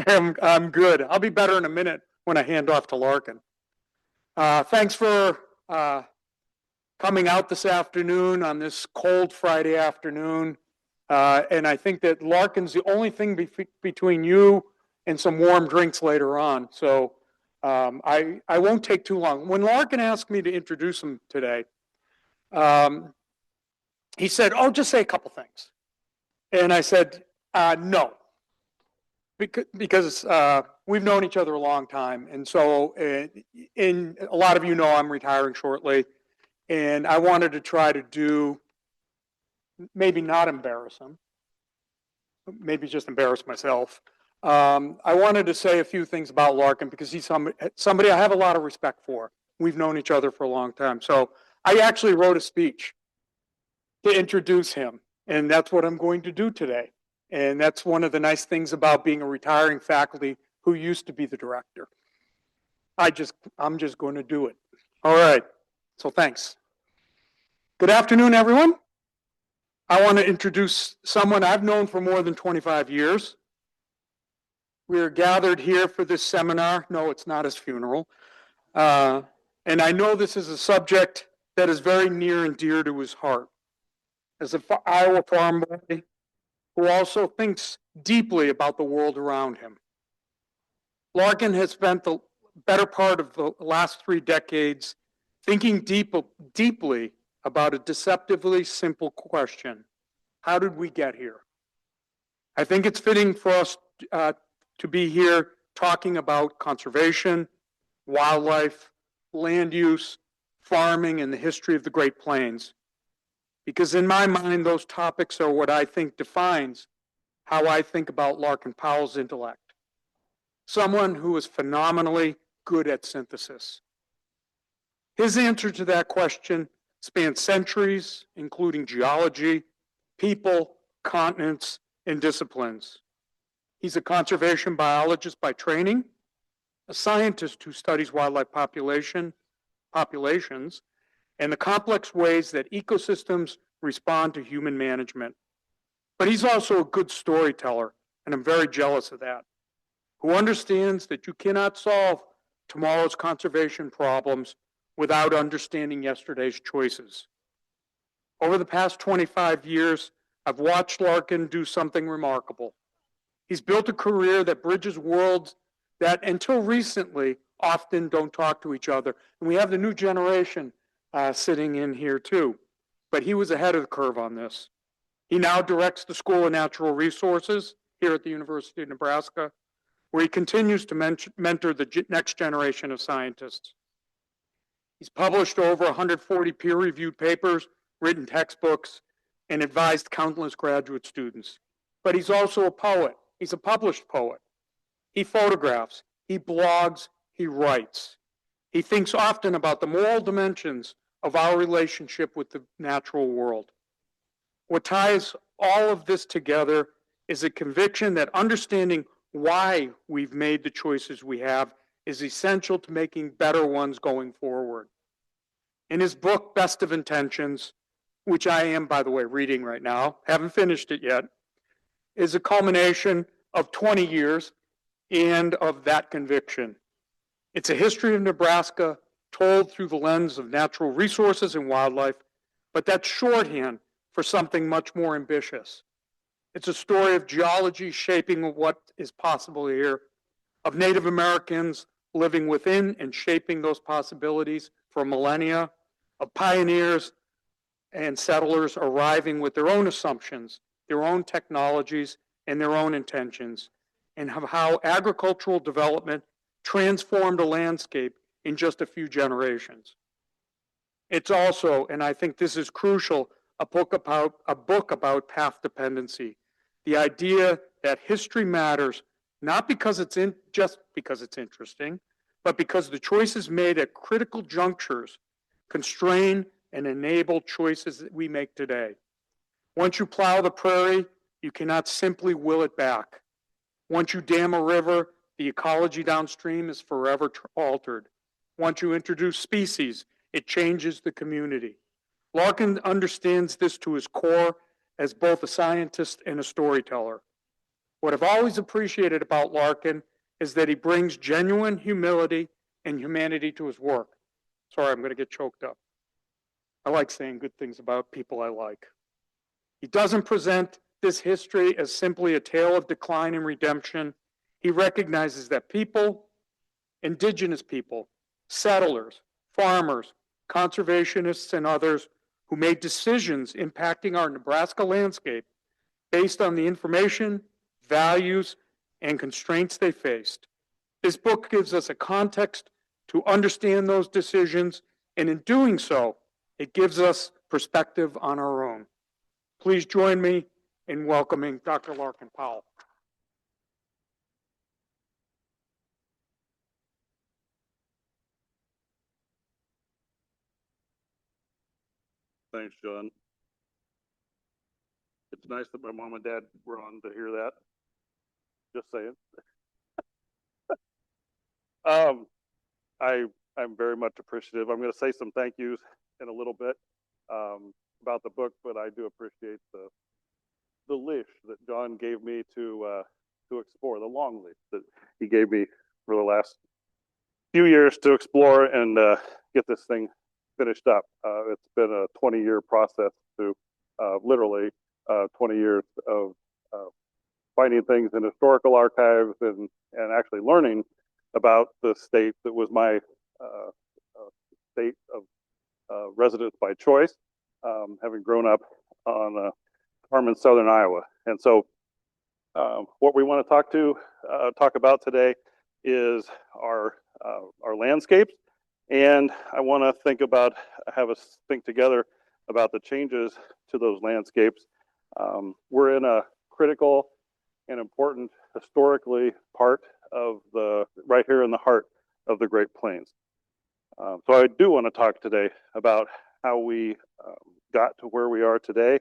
I'm good. I'll be better in a minute when I hand off to Larkin. Thanks for coming out this afternoon on this cold Friday afternoon. And I think that Larkin's the only thing between you and some warm drinks later on. So I won't take too long. When Larkin asked me to introduce him today, he said, "Oh, just say a couple things." And I said, no. Because we've known each other a long time. And so a lot of you know I'm retiring shortly. And I wanted to try to do, maybe not embarrass him, maybe just embarrass myself. I wanted to say a few things about Larkin because he's somebody I have a lot of respect for. We've known each other for a long time. So I actually wrote a speech to introduce him. And that's what I'm going to do today. And that's one of the nice things about being a retiring faculty who used to be the director. I'm just going to do it. All right. So thanks. Good afternoon, everyone. I want to introduce someone I've known for more than 25 years. We are gathered here for this seminar. No, it's not his funeral. And I know this is a subject that is very near and dear to his heart. As an Iowa farm boy who also thinks deeply about the world around him. Larkin has spent the better part of the last 3 decades thinking deeply about a deceptively simple question. How did we get here? I think it's fitting for us to be here talking about conservation, wildlife, land use, farming, and the history of the Great Plains. Because in my mind, those topics are what I think defines how I think about Larkin Powell's intellect. Someone who is phenomenally good at synthesis. His answer to that question spans centuries, including geology, people, continents, and disciplines. He's a conservation biologist by training, a scientist who studies wildlife populations, and the complex ways that ecosystems respond to human management. But he's also a good storyteller, and I'm very jealous of that, who understands that you cannot solve tomorrow's conservation problems without understanding yesterday's choices. Over the past 25 years, I've watched Larkin do something remarkable. He's built a career that bridges worlds that, until recently, often don't talk to each other. And we have the new generation sitting in here too. But he was ahead of the curve on this. He now directs the School of Natural Resources here at the University of Nebraska, where he continues to mentor the next generation of scientists. He's published over 140 peer-reviewed papers, written textbooks, and advised countless graduate students. But he's also a poet. He's a published poet. He photographs, he blogs, he writes. He thinks often about the moral dimensions of our relationship with the natural world. What ties all of this together is a conviction that understanding why we've made the choices we have is essential to making better ones going forward. In his book, Best of Intentions, which I am, by the way, reading right now, haven't finished it yet, is a culmination of 20 years and of that conviction. It's a history of Nebraska told through the lens of natural resources and wildlife, but that's shorthand for something much more ambitious. It's a story of geology shaping what is possible here, of Native Americans living within and shaping those possibilities for millennia, of pioneers and settlers arriving with their own assumptions, their own technologies, and their own intentions, and of how agricultural development transformed a landscape in just a few generations. It's also, and I think this is crucial, a book about path dependency. The idea that history matters not because just because it's interesting, but because the choices made at critical junctures constrain and enable choices that we make today. Once you plow the prairie, you cannot simply will it back. Once you dam a river, the ecology downstream is forever altered. Once you introduce species, it changes the community. Larkin understands this to his core as both a scientist and a storyteller. What I've always appreciated about Larkin is that he brings genuine humility and humanity to his work. Sorry, I'm going to get choked up. I like saying good things about people I like. He doesn't present this history as simply a tale of decline and redemption. He recognizes that people, indigenous people, settlers, farmers, conservationists, and others who made decisions impacting our Nebraska landscape based on the information, values, and constraints they faced. This book gives us a context to understand those decisions, and in doing so, it gives us perspective on our own. Please join me in welcoming Dr. Larkin Powell. Thanks, John. It's nice that my mom and dad were on to hear that. Just saying. I'm very much appreciative. I'm going to say some thank yous in a little bit about the book, but I do appreciate the leash that John gave me to explore, the long leash that he gave me for the last few years to explore and get this thing finished up. It's been a 20-year process to literally 20 years of finding things in historical archives and actually learning about the state that was my state of residence by choice, having grown up on a farm in southern Iowa. And so what we want to talk about today is our landscapes. And I want to have us think together about the changes to those landscapes. We're in a critical and important historically part of right here in the heart of the Great Plains. So I do want to talk today about how we got to where we are today,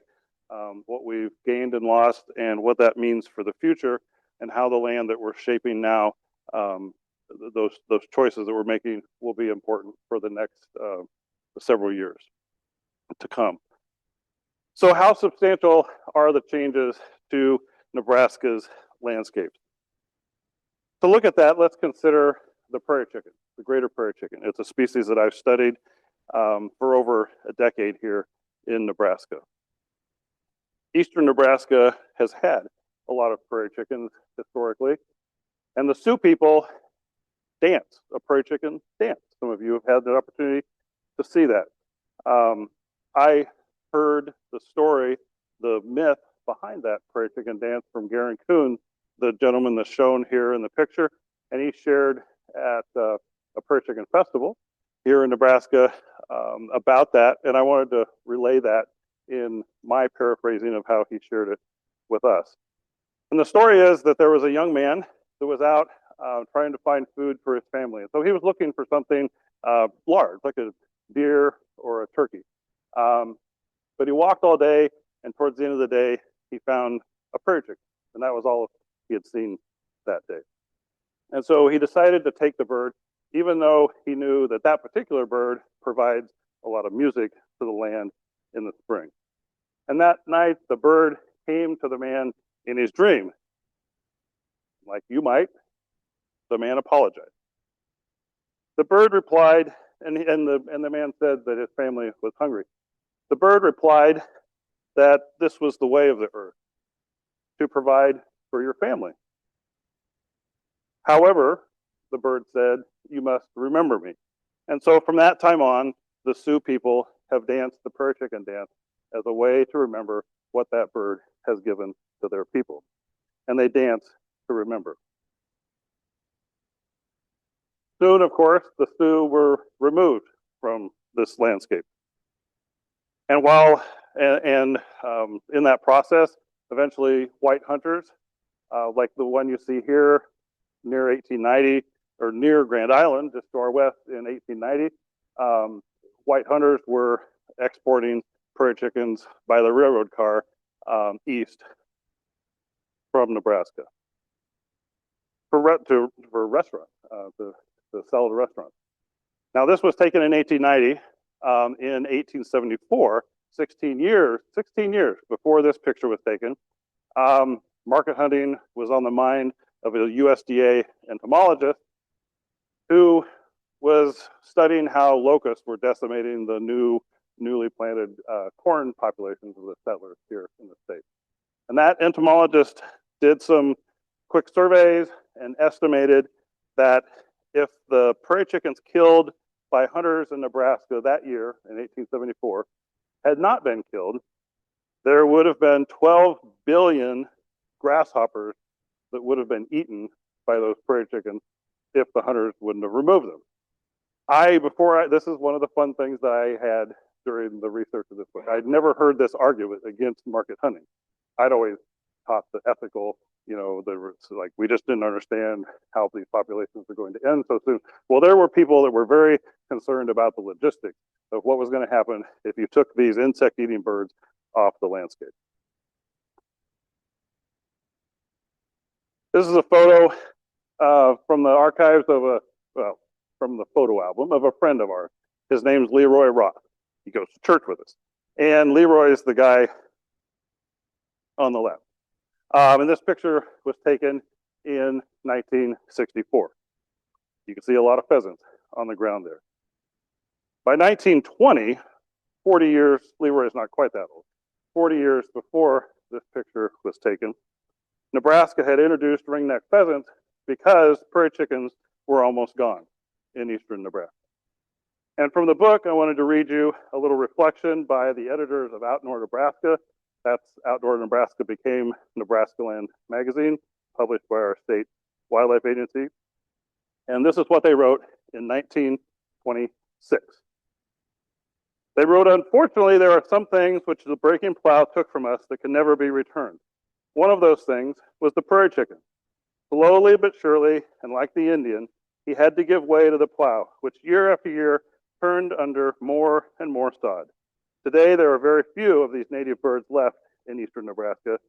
what we've gained and lost, and what that means for the future, and how the land that we're shaping now, those choices that we're making will be important for the next several years to come. So how substantial are the changes to Nebraska's landscapes? To look at that, let's consider the prairie chicken, the greater prairie chicken. It's a species that I've studied for over a decade here in Nebraska. Eastern Nebraska has had a lot of prairie chickens historically, and the Sioux people dance, a prairie chicken dance. Some of you have had the opportunity to see that. I heard the story, the myth behind that prairie chicken dance from Garen Kuhn, the gentleman that's shown here in the picture, and he shared at a prairie chicken festival here in Nebraska about that, and I wanted to relay that in my paraphrasing of how he shared it with us. And the story is that there was a young man that was out trying to find food for his family. And so he was looking for something large, like a deer or a turkey. But he walked all day, and towards the end of the day, he found a prairie chicken, and that was all he had seen that day. And so he decided to take the bird, even though he knew that that particular bird provides a lot of music to the land in the spring. And that night, the bird came to the man in his dream. Like you might, the man apologized. The bird replied, and the man said that his family was hungry. The bird replied that this was the way of the earth, to provide for your family. However, the bird said, you must remember me. And so from that time on, the Sioux people have danced the prairie chicken dance as a way to remember what that bird has given to their people. And they dance to remember. Soon, of course, the Sioux were removed from this landscape. And in that process, eventually white hunters, like the one you see here near 1890, or near Grand Island, just to our west in 1890, white hunters were exporting prairie chickens by the railroad car east from Nebraska for restaurants, to sell to restaurants. Now, this was taken in 1890. In 1874, 16 years before this picture was taken, market hunting was on the mind of a USDA entomologist who was studying how locusts were decimating the newly planted corn populations of the settlers here in the state. And that entomologist did some quick surveys and estimated that if the prairie chickens killed by hunters in Nebraska that year in 1874 had not been killed, there would have been 12 billion grasshoppers that would have been eaten by those prairie chickens if the hunters wouldn't have removed them. This is one of the fun things that I had during the research of this book. I'd never heard this argument against market hunting. I'd always taught the ethical, like we just didn't understand how these populations are going to end so soon. Well, there were people that were very concerned about the logistics of what was going to happen if you took these insect-eating birds off the landscape. This is a photo from the archives of from the photo album of a friend of ours. His name's Leroy Roth. He goes to church with us. And Leroy is the guy on the left. And this picture was taken in 1964. You can see a lot of pheasants on the ground there. By 1920, 40 years, Leroy is not quite that old, 40 years before this picture was taken, Nebraska had introduced ringneck pheasants because prairie chickens were almost gone in eastern Nebraska. And from the book, I wanted to read you a little reflection by the editors of Outdoor Nebraska. That's Outdoor Nebraska became Nebraska Land magazine, published by our state wildlife agency. And this is what they wrote in 1926. They wrote, unfortunately, there are some things which the breaking plow took from us that can never be returned. One of those things was the prairie chicken. Slowly but surely, and like the Indian, he had to give way to the plow, which year after year turned under more and more sod. Today, there are very few of these native birds left in eastern Nebraska,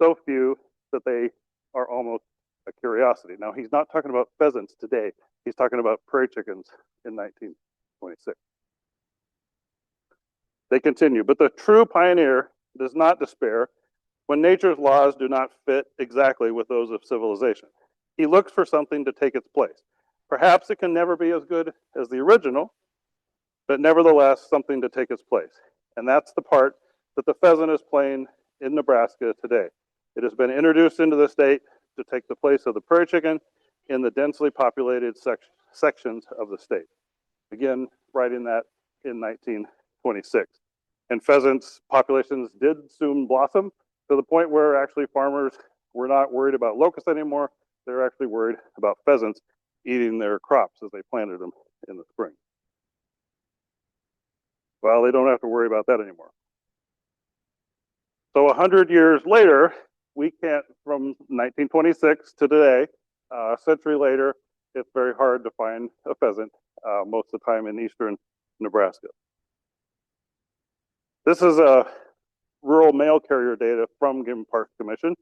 so few that they are almost a curiosity. Now, he's not talking about pheasants today. He's talking about prairie chickens in 1926. They continue, but the true pioneer does not despair when nature's laws do not fit exactly with those of civilization. He looks for something to take its place. Perhaps it can never be as good as the original, but nevertheless, something to take its place. And that's the part that the pheasant is playing in Nebraska today. It has been introduced into the state to take the place of the prairie chicken in the densely populated sections of the state. Again, writing that in 1926. And pheasants populations did soon blossom to the point where actually farmers were not worried about locusts anymore. They're actually worried about pheasants eating their crops as they planted them in the spring. Well, they don't have to worry about that anymore. So 100 years later, we can't, from 1926 to today, a century later, it's very hard to find a pheasant most of the time in eastern Nebraska. This is a rural mail carrier data from Game Parks Commission.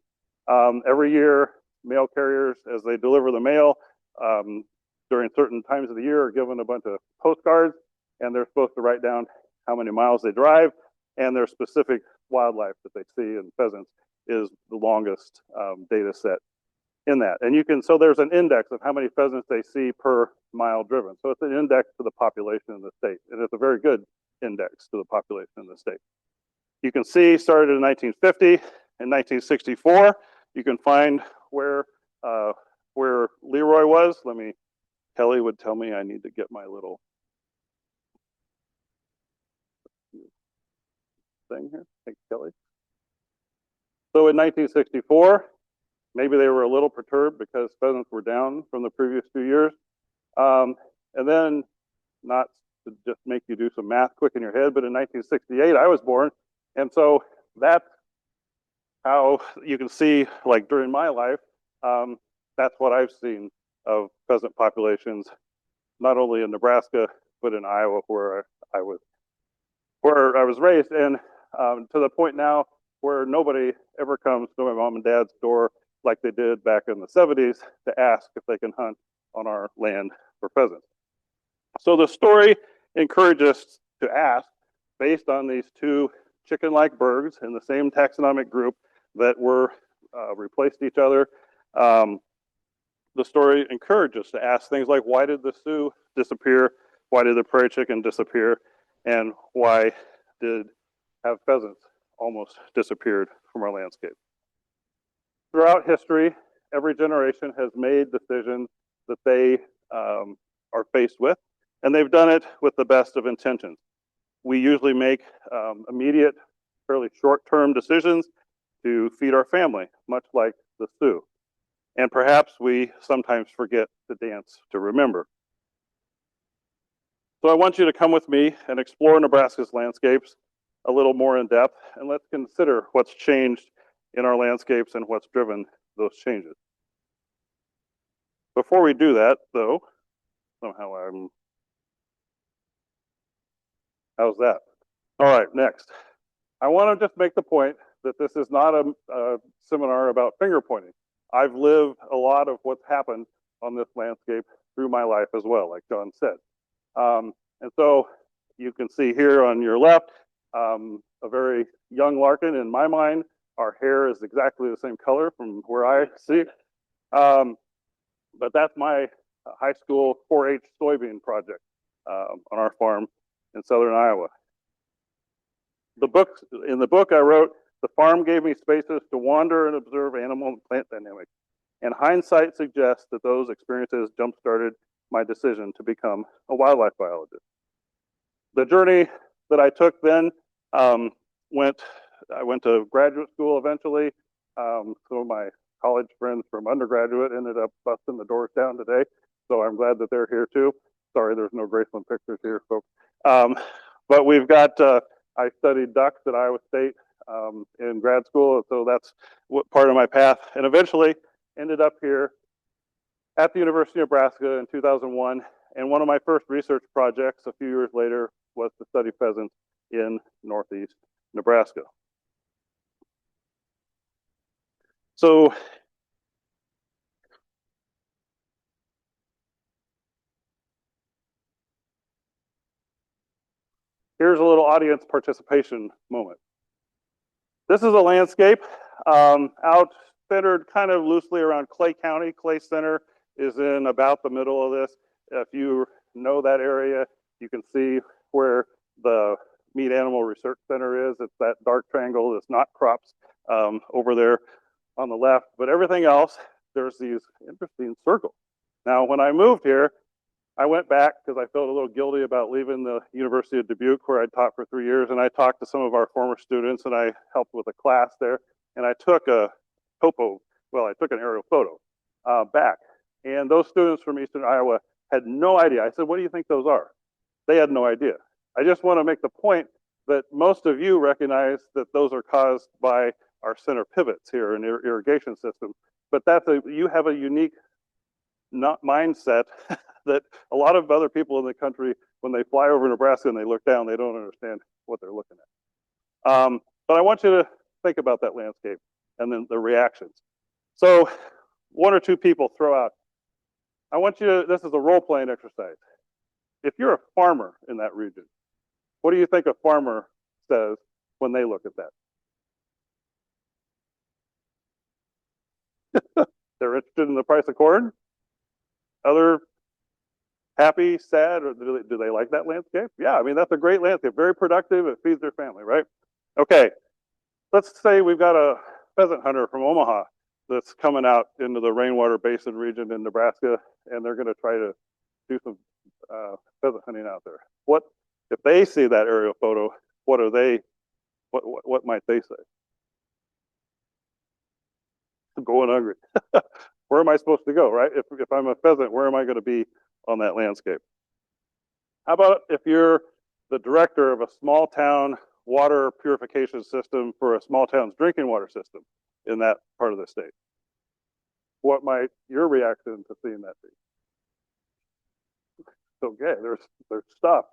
Every year, mail carriers, as they deliver the mail, during certain times of the year, are given a bunch of postcards, and they're supposed to write down how many miles they drive and their specific wildlife that they see, and pheasants is the longest data set in that. And you can, so there's an index of how many pheasants they see per mile driven. So it's an index to the population in the state, and it's a very good index to the population in the state. You can see, started in 1950, in 1964, you can find where Leroy was. Kelly would tell me I need to get my little thing here. Thanks, Kelly. So in 1964, maybe they were a little perturbed because pheasants were down from the previous 2 years. And then, not to just make you do some math quick in your head, but in 1968, I was born. And so that's how you can see, like during my life, that's what I've seen of pheasant populations, not only in Nebraska, but in Iowa, where I was raised, and to the point now where nobody ever comes to my mom and dad's door like they did back in the 70s to ask if they can hunt on our land for pheasants. So the story encourages us to ask, based on these two chicken-like birds in the same taxonomic group that were replaced each other. The story encourages us to ask things like, why did the Sioux disappear? Why did the prairie chicken disappear? And why did have pheasants almost disappeared from our landscape? Throughout history, every generation has made decisions that they are faced with, and they've done it with the best of intentions. We usually make immediate, fairly short-term decisions to feed our family, much like the Sioux. And perhaps we sometimes forget to dance to remember. So I want you to come with me and explore Nebraska's landscapes a little more in depth, and let's consider what's changed in our landscapes and what's driven those changes. Before we do that, though, somehow how's that? All right, next. I want to just make the point that this is not a seminar about finger pointing. I've lived a lot of what's happened on this landscape through my life as well, like John said. And so you can see here on your left, a very young Larkin. In my mind, our hair is exactly the same color from where I see. But that's my high school 4-H soybean project on our farm in southern Iowa. In the book I wrote, the farm gave me spaces to wander and observe animal and plant dynamics. And hindsight suggests that those experiences jump-started my decision to become a wildlife biologist. The journey that I took then I went to graduate school eventually. Some of my college friends from undergraduate ended up busting the doors down today. So I'm glad that they're here too. Sorry, there's no Graceland pictures here, folks. But we've got, I studied ducks at Iowa State in grad school. So that's what part of my path. And eventually ended up here at the University of Nebraska in 2001. And one of my first research projects a few years later was to study pheasants in northeast Nebraska. So here's a little audience participation moment. This is a landscape out centered kind of loosely around Clay County. Clay Center is in about the middle of this. If you know that area, you can see where the Meat Animal Research Center is. It's that dark triangle that's not crops over there on the left. But everything else, there's these interesting circles. Now, when I moved here, I went back because I felt a little guilty about leaving the University of Dubuque, where I'd taught for 3 years, and I talked to some of our former students, and I helped with a class there, and I took a topo, well, I took an aerial photo back, and those students from Eastern Iowa had no idea. I said, what do you think those are? They had no idea. I just want to make the point that most of you recognize that those are caused by our center pivots here in irrigation system, but you have a unique mindset that a lot of other people in the country, when they fly over Nebraska and they look down, they don't understand what they're looking at. But I want you to think about that landscape and then the reactions. So 1 or 2 people throw out. I want you to, this is a role-playing exercise. If you're a farmer in that region, what do you think a farmer says when they look at that? They're interested in the price of corn? Other happy, sad, or do they like that landscape? Yeah, I mean, that's a great landscape, very productive, it feeds their family, right? Okay, let's say we've got a pheasant hunter from Omaha that's coming out into the rainwater basin region in Nebraska, and they're gonna try to do some pheasant hunting out there. What, if they see that aerial photo, what might they say? I'm going hungry. Where am I supposed to go, right? If I'm a pheasant, where am I going to be on that landscape? How about if you're the director of a small town water purification system for a small town's drinking water system in that part of the state? What might your reaction to seeing that be? Okay, there's stuff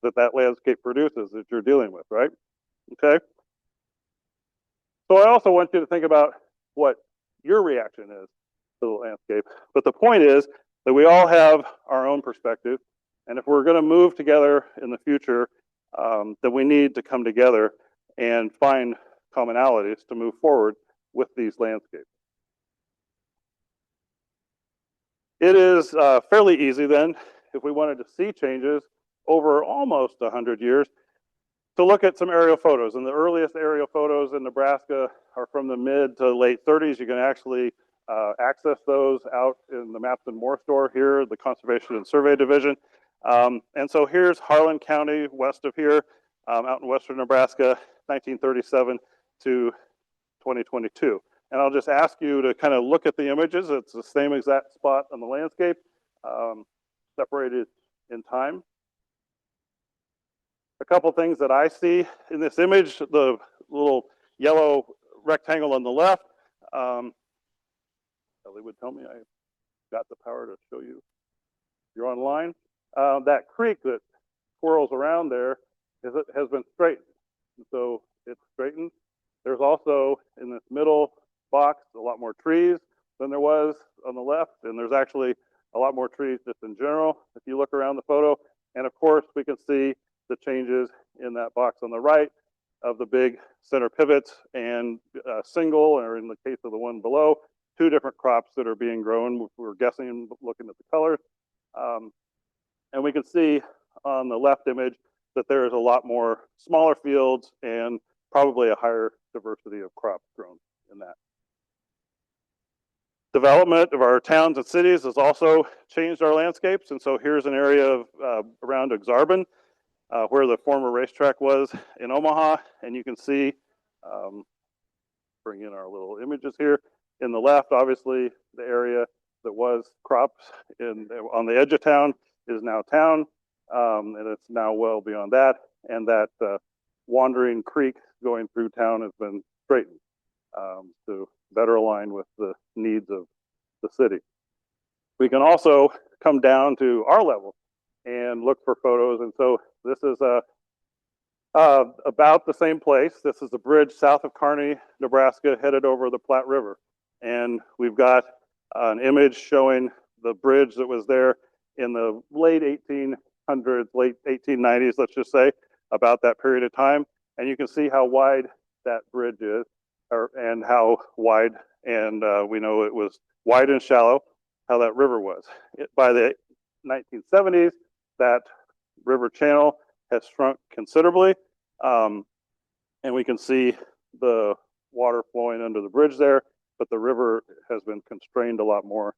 that landscape produces that you're dealing with, right? Okay. So I also want you to think about what your reaction is to the landscape. But the point is that we all have our own perspective. And if we're going to move together in the future, then we need to come together and find commonalities to move forward with these landscapes. It is fairly easy then, if we wanted to see changes over almost 100 years, to look at some aerial photos. And the earliest aerial photos in Nebraska are from the mid to late 30s. You can actually access those out in the Maps and More store here, the Conservation and Survey Division. And so here's Harlan County, west of here, out in western Nebraska, 1937 to 2022. And I'll just ask you to kind of look at the images. It's the same exact spot on the landscape, separated in time. A couple things that I see in this image, the little yellow rectangle on the left. Ellie would tell me I got the power to show you. You're online. That creek that swirls around there has been straightened. So it's straightened. There's also in this middle box a lot more trees than there was on the left, and there's actually a lot more trees just in general if you look around the photo. And of course we can see the changes in that box on the right of the big center pivots and single, or in the case of the one below, 2 different crops that are being grown. We're guessing looking at the colors. And we can see on the left image that there is a lot more smaller fields and probably a higher diversity of crops grown in that. Development of our towns and cities has also changed our landscapes. And so here's an area of, around Exarban, where the former racetrack was in Omaha. And you can see, bring in our little images here. In the left, obviously, the area that was crops on the edge of town is now town. And it's now well beyond that. And that wandering creek going through town has been straightened to better align with the needs of the city. We can also come down to our level and look for photos. And so this is about the same place. This is the bridge south of Kearney, Nebraska, headed over the Platte River. And we've got an image showing the bridge that was there in the late 1800s, late 1890s, let's just say, about that period of time. And you can see how wide that bridge is, and how wide, and we know it was wide and shallow, how that river was. By the 1970s, that river channel has shrunk considerably. And we can see the water flowing under the bridge there, but the river has been constrained a lot more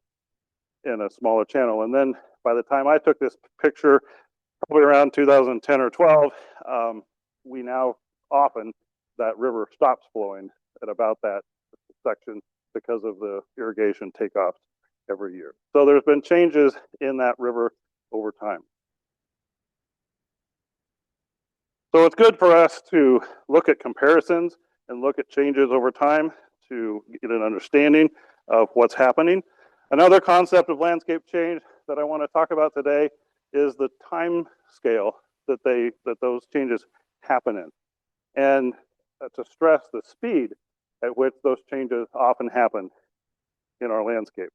in a smaller channel. And then by the time I took this picture, probably around 2010 or 12, we now often, that river stops flowing at about that section because of the irrigation takeoffs every year. So there's been changes in that river over time. So it's good for us to look at comparisons and look at changes over time to get an understanding of what's happening. Another concept of landscape change that I want to talk about today is the time scale that those changes happen in, and to stress the speed at which those changes often happen in our landscape.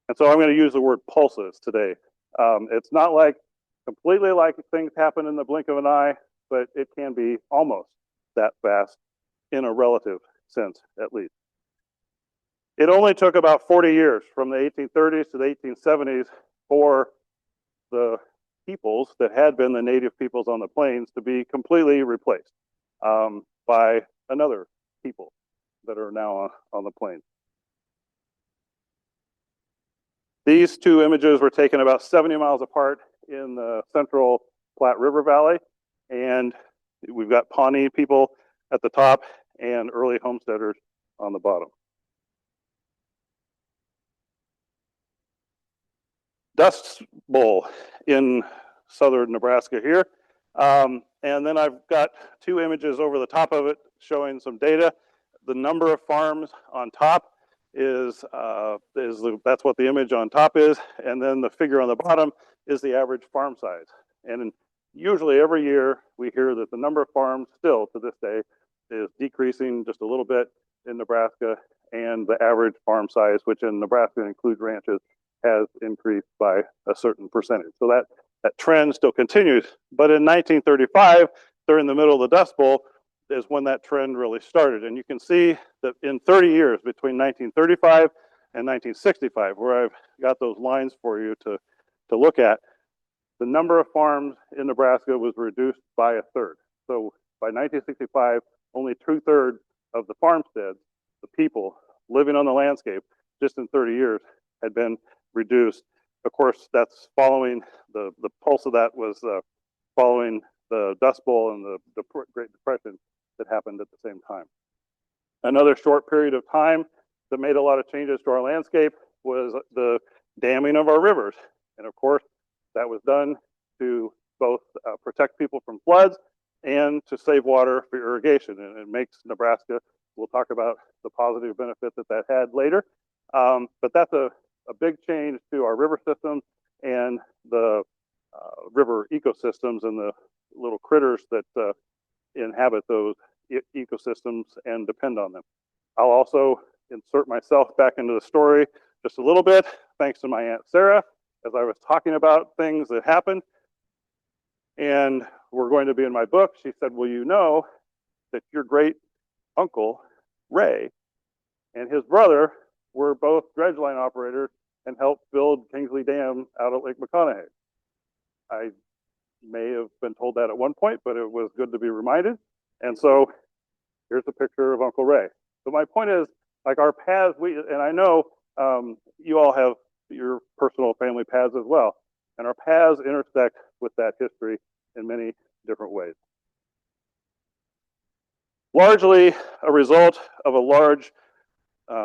And so I'm going to use the word pulses today. It's not like completely like things happen in the blink of an eye, but it can be almost that fast in a relative sense, at least. It only took about 40 years from the 1830s to the 1870s for the peoples that had been the native peoples on the plains to be completely replaced by another people that are now on the plains. These 2 images were taken about 70 miles apart in the central Platte River Valley, and we've got Pawnee people at the top and early homesteaders on the bottom. Dust Bowl in southern Nebraska here. And then I've got 2 images over the top of it showing some data. The number of farms on top is that's what the image on top is, and then the figure on the bottom is the average farm size. And usually every year we hear that the number of farms still to this day is decreasing just a little bit in Nebraska, and the average farm size, which in Nebraska includes ranches, has increased by a certain percentage. So that trend still continues. But in 1935, during the middle of the Dust Bowl, is when that trend really started. And you can see that in 30 years, between 1935 and 1965, where I've got those lines for you to look at, the number of farms in Nebraska was reduced by a third. So by 1965, only 2/3 of the farmsteads, the people living on the landscape, just in 30 years, had been reduced. Of course, that's following the pulse of that was following the Dust Bowl and the Great Depression that happened at the same time. Another short period of time that made a lot of changes to our landscape was the damming of our rivers. And of course, that was done to both protect people from floods and to save water for irrigation. And it makes Nebraska, we'll talk about the positive benefit that had later. But that's a big change to our river systems and the river ecosystems and the little critters that inhabit those ecosystems and depend on them. I'll also insert myself back into the story just a little bit, thanks to my Aunt Sarah, as I was talking about things that happened and were going to be in my book. She said, well, you know that your great uncle, Ray, and his brother were both dredge line operators and helped build Kingsley Dam out at Lake McConaughey. I may have been told that at one point, but it was good to be reminded. And so here's a picture of Uncle Ray. So my point is, like our paths, and I know you all have your personal family paths as well, and our paths intersect with that history in many different ways. Largely a result of a large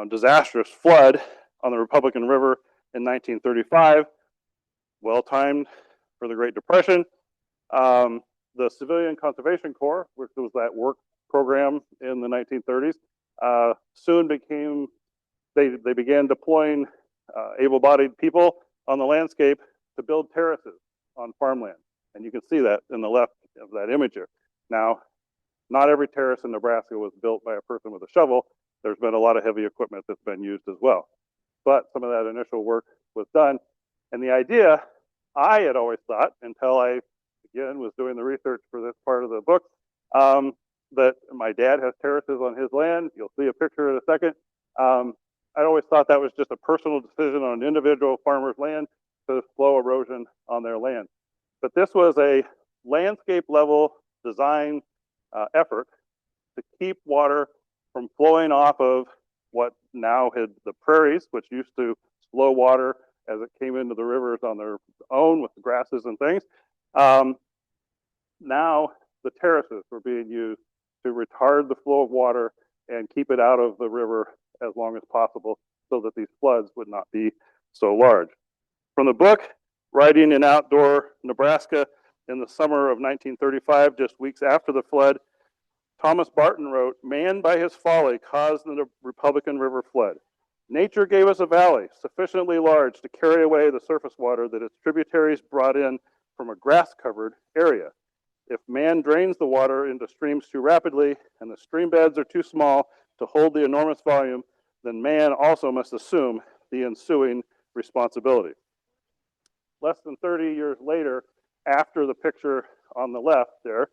disastrous flood on the Republican River in 1935, well-timed for the Great Depression. The Civilian Conservation Corps, which was that work program in the 1930s, soon became, they began deploying able-bodied people on the landscape to build terraces on farmland. And you can see that in the left of that image here. Now, not every terrace in Nebraska was built by a person with a shovel. There's been a lot of heavy equipment that's been used as well. But some of that initial work was done. And the idea, I had always thought, until I, again, was doing the research for this part of the book, that my dad has terraces on his land. You'll see a picture in a second. I always thought that was just a personal decision on an individual farmer's land to slow erosion on their land. But this was a landscape level design effort to keep water from flowing off of what now had the prairies, which used to slow water as it came into the rivers on their own with the grasses and things. Now the terraces were being used to retard the flow of water and keep it out of the river as long as possible so that these floods would not be so large. From the book, Writing in Outdoor Nebraska in the summer of 1935, just weeks after the flood, Thomas Barton wrote, "Man by his folly caused the Republican River flood. Nature gave us a valley sufficiently large to carry away the surface water that its tributaries brought in from a grass-covered area. If man drains the water into streams too rapidly and the stream beds are too small to hold the enormous volume, then man also must assume the ensuing responsibility." Less than 30 years later, after the picture on the left there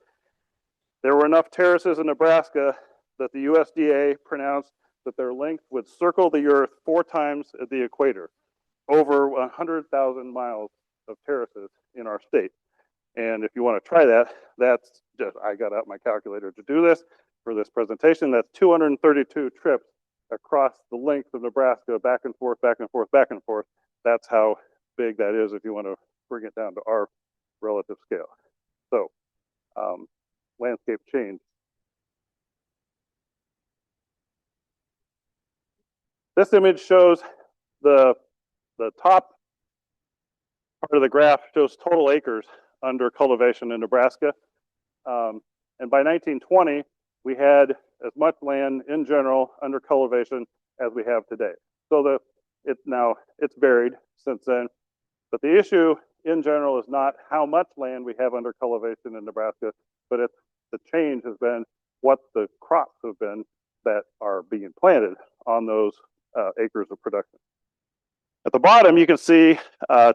were enough terraces in Nebraska that the USDA pronounced that their length would circle the earth 4 times at the equator, over 100,000 miles of terraces in our state. And if you want to try that, that's just, I got out my calculator to do this for this presentation. That's 232 trips across the length of Nebraska, back and forth, back and forth, back and forth. That's how big that is if you want to bring it down to our relative scale. So, landscape change. This image shows the top part of the graph shows total acres under cultivation in Nebraska. And by 1920, we had as much land in general under cultivation as we have today. So it's varied since then. But the issue in general is not how much land we have under cultivation in Nebraska, but it's the change has been what the crops have been that are being planted on those acres of production. At the bottom, you can see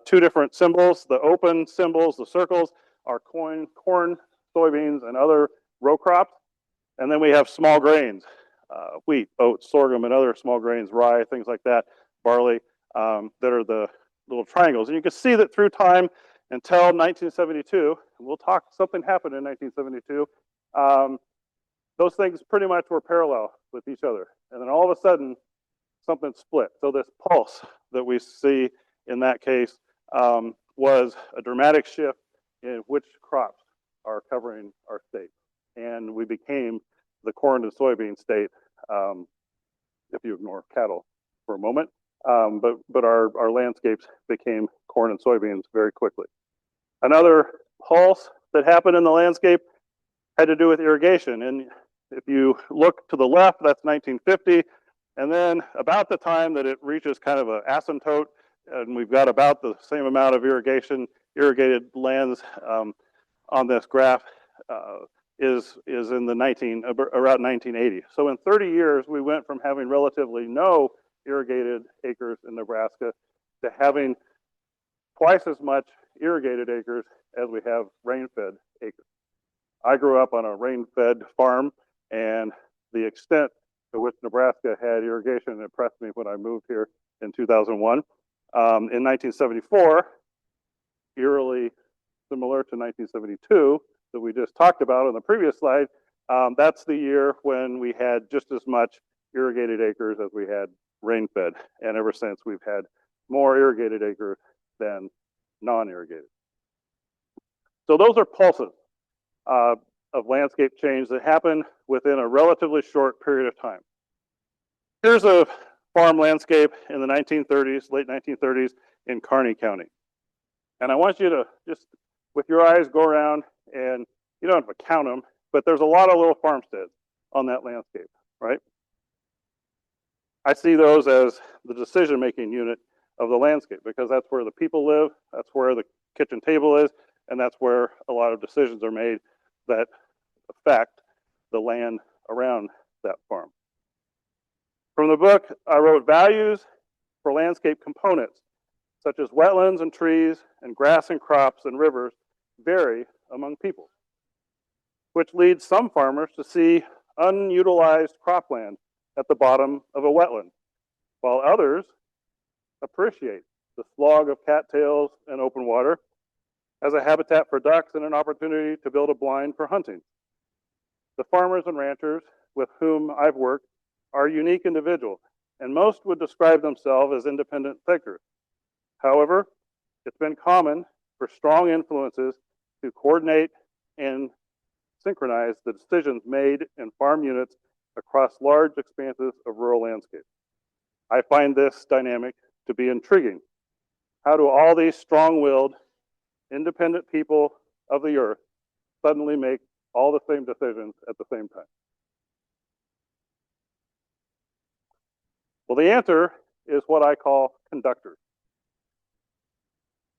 2 different symbols. The open symbols, the circles, are corn, soybeans, and other row crops. And then we have small grains, wheat, oats, sorghum, and other small grains, rye, things like that, barley, that are the little triangles. And you can see that through time until 1972, and we'll talk, something happened in 1972, those things pretty much were parallel with each other. And then all of a sudden, something split. So this pulse that we see in that case was a dramatic shift in which crops are covering our state. And we became the corn and soybean state, if you ignore cattle for a moment. But our landscapes became corn and soybeans very quickly. Another pulse that happened in the landscape had to do with irrigation. And if you look to the left, that's 1950. And then about the time that it reaches kind of an asymptote, and we've got about the same amount of irrigated lands on this graph, is in the around 1980. So in 30 years, we went from having relatively no irrigated acres in Nebraska to having twice as much irrigated acres as we have rain-fed acres. I grew up on a rain-fed farm, and the extent to which Nebraska had irrigation impressed me when I moved here in 2001. In 1974, eerily similar to 1972 that we just talked about on the previous slide, that's the year when we had just as much irrigated acres as we had rain-fed. And ever since, we've had more irrigated acres than non-irrigated. So those are pulses of landscape change that happen within a relatively short period of time. Here's a farm landscape in the 1930s, late 1930s in Kearney County. And I want you to just, with your eyes, go around, and you don't have to count them, but there's a lot of little farmsteads on that landscape, right? I see those as the decision-making unit of the landscape because that's where the people live, that's where the kitchen table is, and that's where a lot of decisions are made that affect the land around that farm. From the book, I wrote values for landscape components, such as wetlands and trees and grass and crops and rivers vary among people, which leads some farmers to see unutilized cropland at the bottom of a wetland, while others appreciate the slog of cattails and open water as a habitat for ducks and an opportunity to build a blind for hunting. The farmers and ranchers with whom I've worked are unique individuals, and most would describe themselves as independent thinkers. However, it's been common for strong influences to coordinate and synchronize the decisions made in farm units across large expanses of rural landscape. I find this dynamic to be intriguing. How do all these strong-willed, independent people of the earth suddenly make all the same decisions at the same time? Well, the answer is what I call conductors.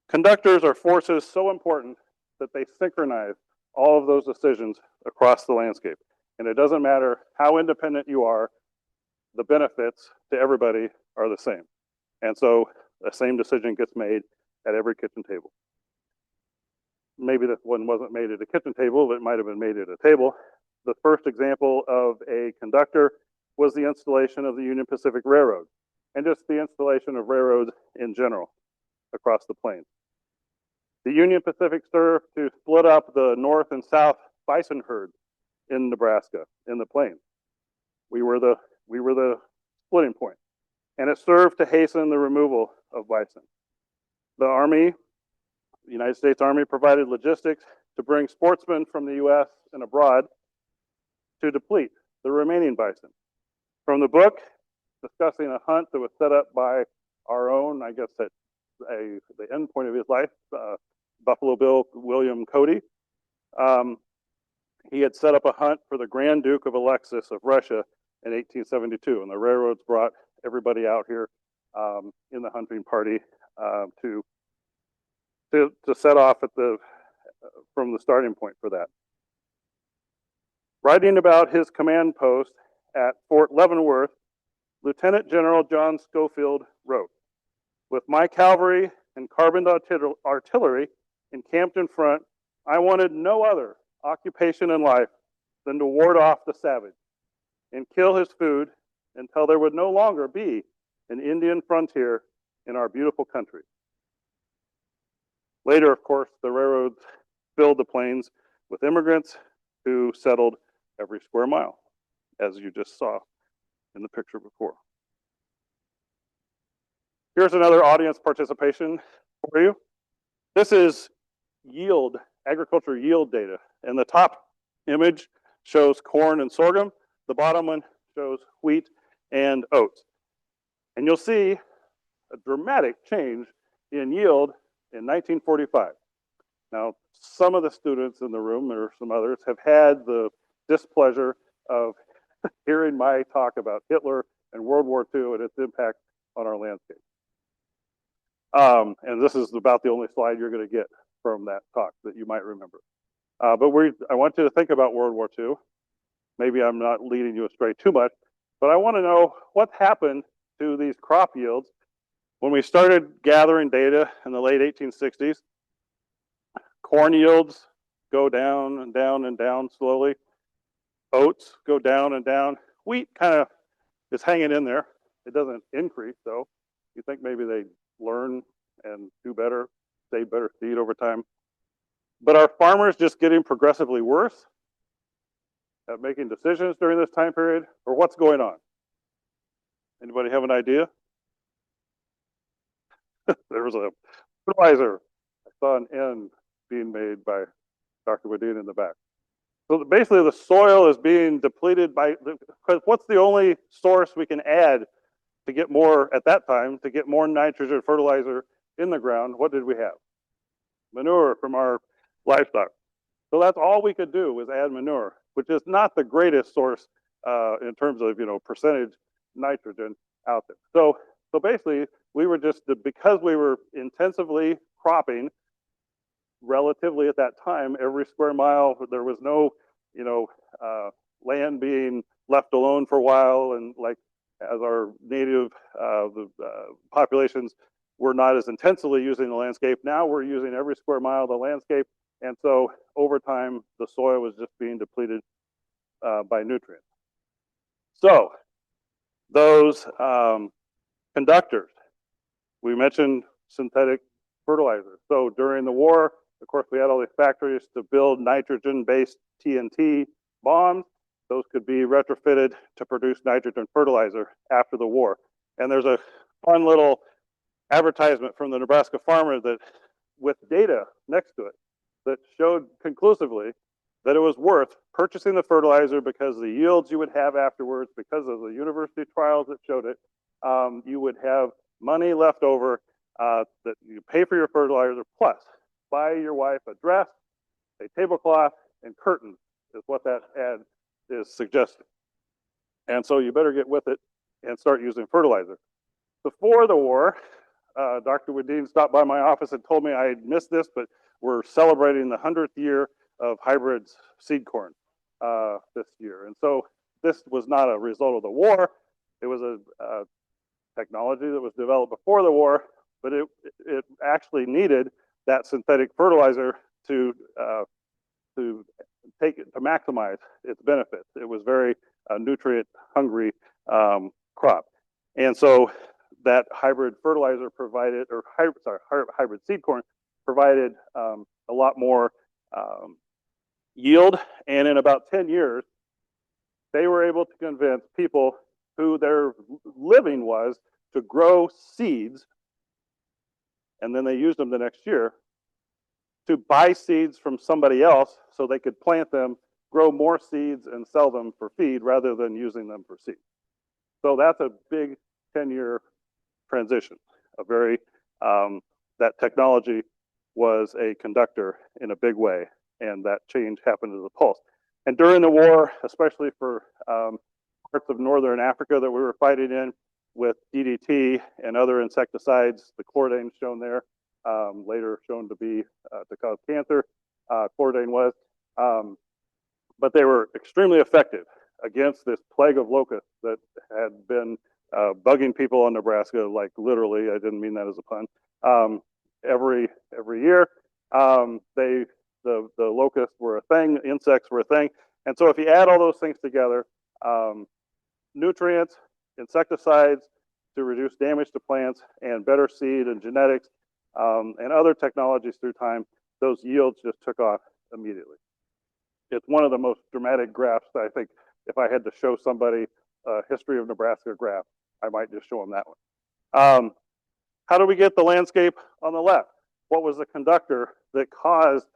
Conductors are forces so important that they synchronize all of those decisions across the landscape. And it doesn't matter how independent you are, the benefits to everybody are the same. And so the same decision gets made at every kitchen table. Maybe this one wasn't made at a kitchen table, but it might have been made at a table. The first example of a conductor was the installation of the Union Pacific Railroad, and just the installation of railroads in general across the plains. The Union Pacific served to split up the north and south bison herds in Nebraska, in the plains. We were the splitting point, and it served to hasten the removal of bison. The Army, the United States Army, provided logistics to bring sportsmen from the U.S. and abroad to deplete the remaining bison. From the book, discussing a hunt that was set up by our own, I guess at the end point of his life, Buffalo Bill William Cody. He had set up a hunt for the Grand Duke of Alexis of Russia in 1872, and the railroads brought everybody out here in the hunting party to set off at from the starting point for that. Writing about his command post at Fort Leavenworth, Lieutenant General John Schofield wrote, "With my cavalry and carbine artillery encamped in front, I wanted no other occupation in life than to ward off the savage and kill his food until there would no longer be an Indian frontier in our beautiful country. Later, of course, the railroads filled the plains with immigrants who settled every square mile, as you just saw in the picture before. Here's another audience participation for you. This is yield, agriculture yield data. And the top image shows corn and sorghum. The bottom one shows wheat and oats. And you'll see a dramatic change in yield in 1945. Now, some of the students in the room, or some others, have had the displeasure of hearing my talk about Hitler and World War II and its impact on our landscape. And this is about the only slide you're going to get from that talk that you might remember. But I want you to think about World War II. Maybe I'm not leading you astray too much, but I want to know what happened to these crop yields when we started gathering data in the late 1860s. Corn yields go down and down and down slowly. Oats go down and down. Wheat kind of is hanging in there. It doesn't increase, though. You think maybe they learn and do better, save better seed over time. But are farmers just getting progressively worse at making decisions during this time period, or what's going on? Anybody have an idea? There was a fertilizer. I saw an N being made by Dr. Wadeen in the back. So basically the soil is being depleted because what's the only source we can add to get more, at that time, to get more nitrogen fertilizer in the ground? What did we have? Manure from our livestock. So that's all we could do was add manure, which is not the greatest source in terms of, percentage nitrogen out there. So basically we were just, because we were intensively cropping relatively at that time, every square mile, there was no, land being left alone for a while, and like as our native populations were not as intensively using the landscape. Now we're using every square mile of the landscape, and so over time the soil was just being depleted by nutrients. So those conductors, we mentioned synthetic fertilizer. So during the war, of course, we had all these factories to build nitrogen-based TNT bombs. Those could be retrofitted to produce nitrogen fertilizer after the war. And there's a fun little advertisement from the Nebraska farmer that, with data next to it, that showed conclusively that it was worth purchasing the fertilizer because the yields you would have afterwards, because of the university trials that showed it, you would have money left over that you pay for your fertilizer, plus buy your wife a dress, a tablecloth, and curtains is what that ad is suggesting. And so you better get with it and start using fertilizer. Before the war, Dr. Wadeen stopped by my office and told me I had missed this, but we're celebrating the 100th year of hybrid seed corn this year. And so this was not a result of the war. It was a technology that was developed before the war, but it actually needed that synthetic fertilizer to maximize its benefits. It was very nutrient hungry crop, and so that hybrid fertilizer provided, or hybrid seed corn provided a lot more yield. And in about 10 years, they were able to convince people who their living was to grow seeds, and then they used them the next year, to buy seeds from somebody else so they could plant them, grow more seeds, and sell them for feed rather than using them for seed. So that's a big 10-year transition. A very that technology was a conductor in a big way, and that change happened to the pulse. And during the war, especially for parts of northern Africa that we were fighting in with DDT and other insecticides, the chlordane shown there, later shown to be to cause cancer, chlordane was, but they were extremely effective against this plague of locusts that had been bugging people in Nebraska, like literally, I didn't mean that as a pun, every year. The locusts were a thing, insects were a thing, And so if you add all those things together, nutrients, insecticides to reduce damage to plants, and better seed and genetics, and other technologies through time, those yields just took off immediately. It's one of the most dramatic graphs that I think if I had to show somebody a history of Nebraska graph, I might just show them that one. How do we get the landscape on the left? What was the conductor that caused,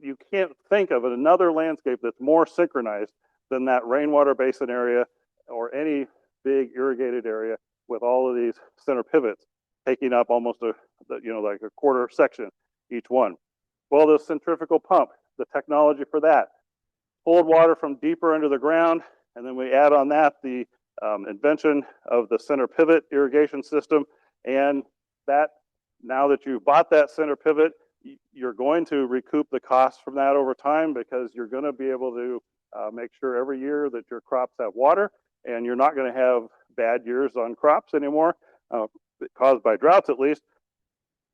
you can't think of another landscape that's more synchronized than that rainwater basin area or any big irrigated area with all of these center pivots taking up almost like a quarter section each one. Well, the centrifugal pump, the technology for that, pulled water from deeper under the ground, and then we add on that the invention of the center pivot irrigation system, and that now that you've bought that center pivot, you're going to recoup the costs from that over time because you're going to be able to make sure every year that your crops have water, and you're not going to have bad years on crops anymore, caused by droughts at least.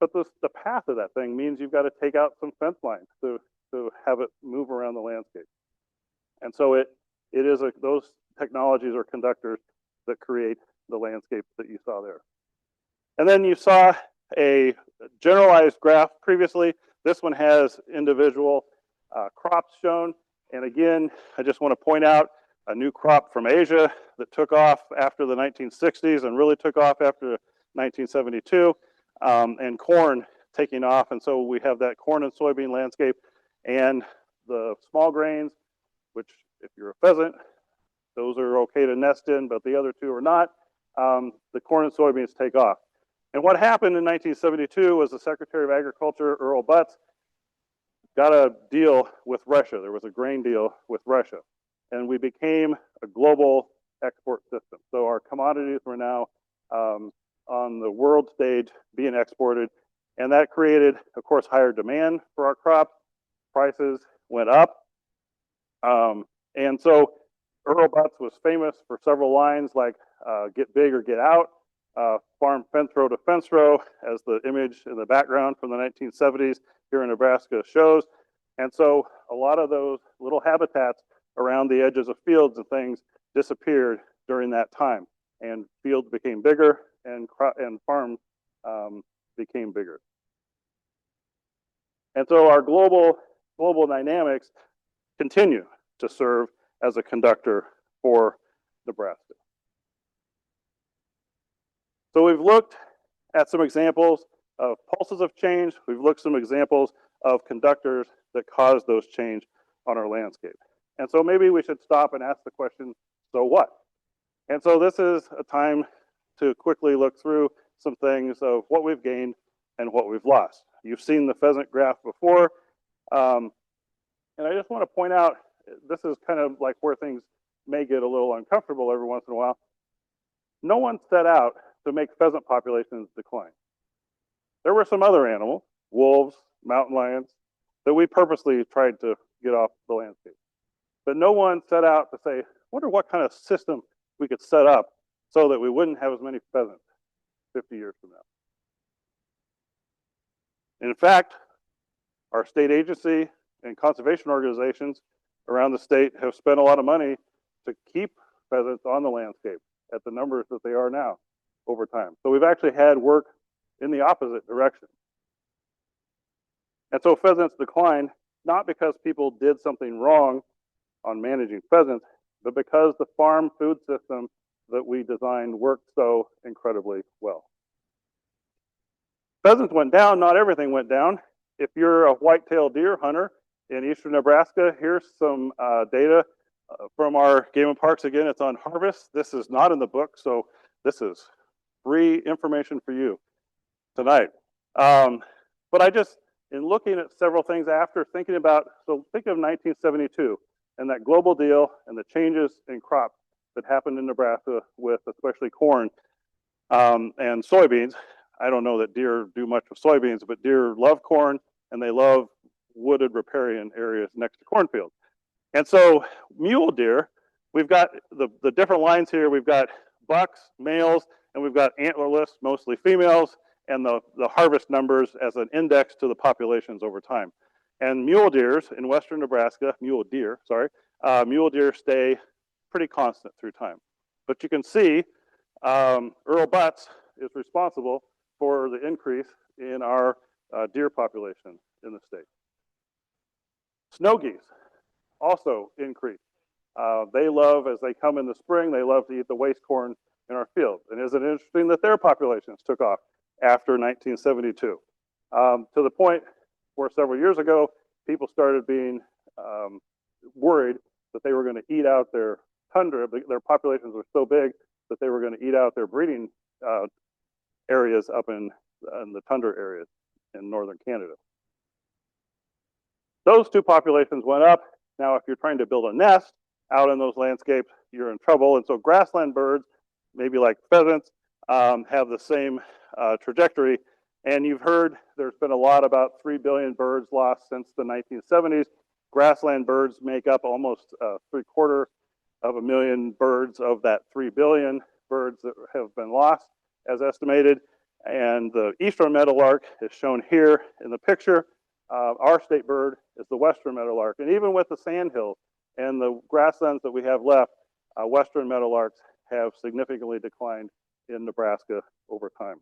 But the path of that thing means you've got to take out some fence lines to have it move around the landscape. And so it is those technologies or conductors that create the landscape that you saw there. And then you saw a generalized graph previously. This one has individual crops shown. And again, I just want to point out a new crop from Asia that took off after the 1960s and really took off after 1972, and corn taking off. And so we have that corn and soybean landscape, and the small grains, which if you're a pheasant, those are okay to nest in, but the other two are not. The corn and soybeans take off. And what happened in 1972 was the Secretary of Agriculture, Earl Butz, got a deal with Russia. There was a grain deal with Russia. And we became a global export system. So our commodities were now on the world stage being exported. And that created, of course, higher demand for our crops. Prices went up. And so Earl Butz was famous for several lines like get big or get out, farm fence row to fence row, as the image in the background from the 1970s here in Nebraska shows. And so a lot of those little habitats around the edges of fields and things disappeared during that time, and fields became bigger and farms became bigger. And so our global dynamics continue to serve as a conductor for Nebraska. So we've looked at some examples of pulses of change. We've looked at some examples of conductors that cause those change on our landscape. And so maybe we should stop and ask the question, so what? And so this is a time to quickly look through some things of what we've gained and what we've lost. You've seen the pheasant graph before. And I just want to point out, this is kind of like where things may get a little uncomfortable every once in a while. No one set out to make pheasant populations decline. There were some other animals, wolves, mountain lions, that we purposely tried to get off the landscape. But no one set out to say, wonder what kind of system we could set up so that we wouldn't have as many pheasants 50 years from now. In fact, our state agency and conservation organizations around the state have spent a lot of money to keep pheasants on the landscape at the numbers that they are now over time. So we've actually had work in the opposite direction. And so pheasants decline, not because people did something wrong on managing pheasants, but because the farm food system that we designed worked so incredibly well. Pheasants went down, not everything went down. If you're a white-tailed deer hunter in eastern Nebraska, here's some data from our game and parks. Again, it's on harvest. This is not in the book, so this is free information for you tonight. But I just, in looking at several things after thinking about, so think of 1972 and that global deal and the changes in crops that happened in Nebraska with especially corn and soybeans. I don't know that deer do much with soybeans, but deer love corn and they love wooded riparian areas next to cornfields. And so mule deer, we've got the different lines here. We've got bucks, males, and we've got antlerless, mostly females, and the harvest numbers as an index to the populations over time. And mule deer in western Nebraska, mule deer stay pretty constant through time. But you can see Earl Butts is responsible for the increase in our deer population in the state. Snow geese also increase. They love, as they come in the spring, they love to eat the waste corn in our field. And isn't it interesting that their populations took off after 1972? To the point where several years ago, people started being worried that they were going to eat out their tundra. Their populations were so big that they were going to eat out their breeding areas up in the tundra areas in northern Canada. Those two populations went up. Now, if you're trying to build a nest out in those landscapes, you're in trouble. And so grassland birds, maybe like pheasants, have the same trajectory. And you've heard there's been a lot about 3 billion birds lost since the 1970s. Grassland birds make up almost 750,000 birds of that 3 billion birds that have been lost as estimated. And the eastern meadowlark is shown here in the picture. Our state bird is the western meadowlark. And even with the sandhills and the grasslands that we have left, western meadowlarks have significantly declined in Nebraska over time.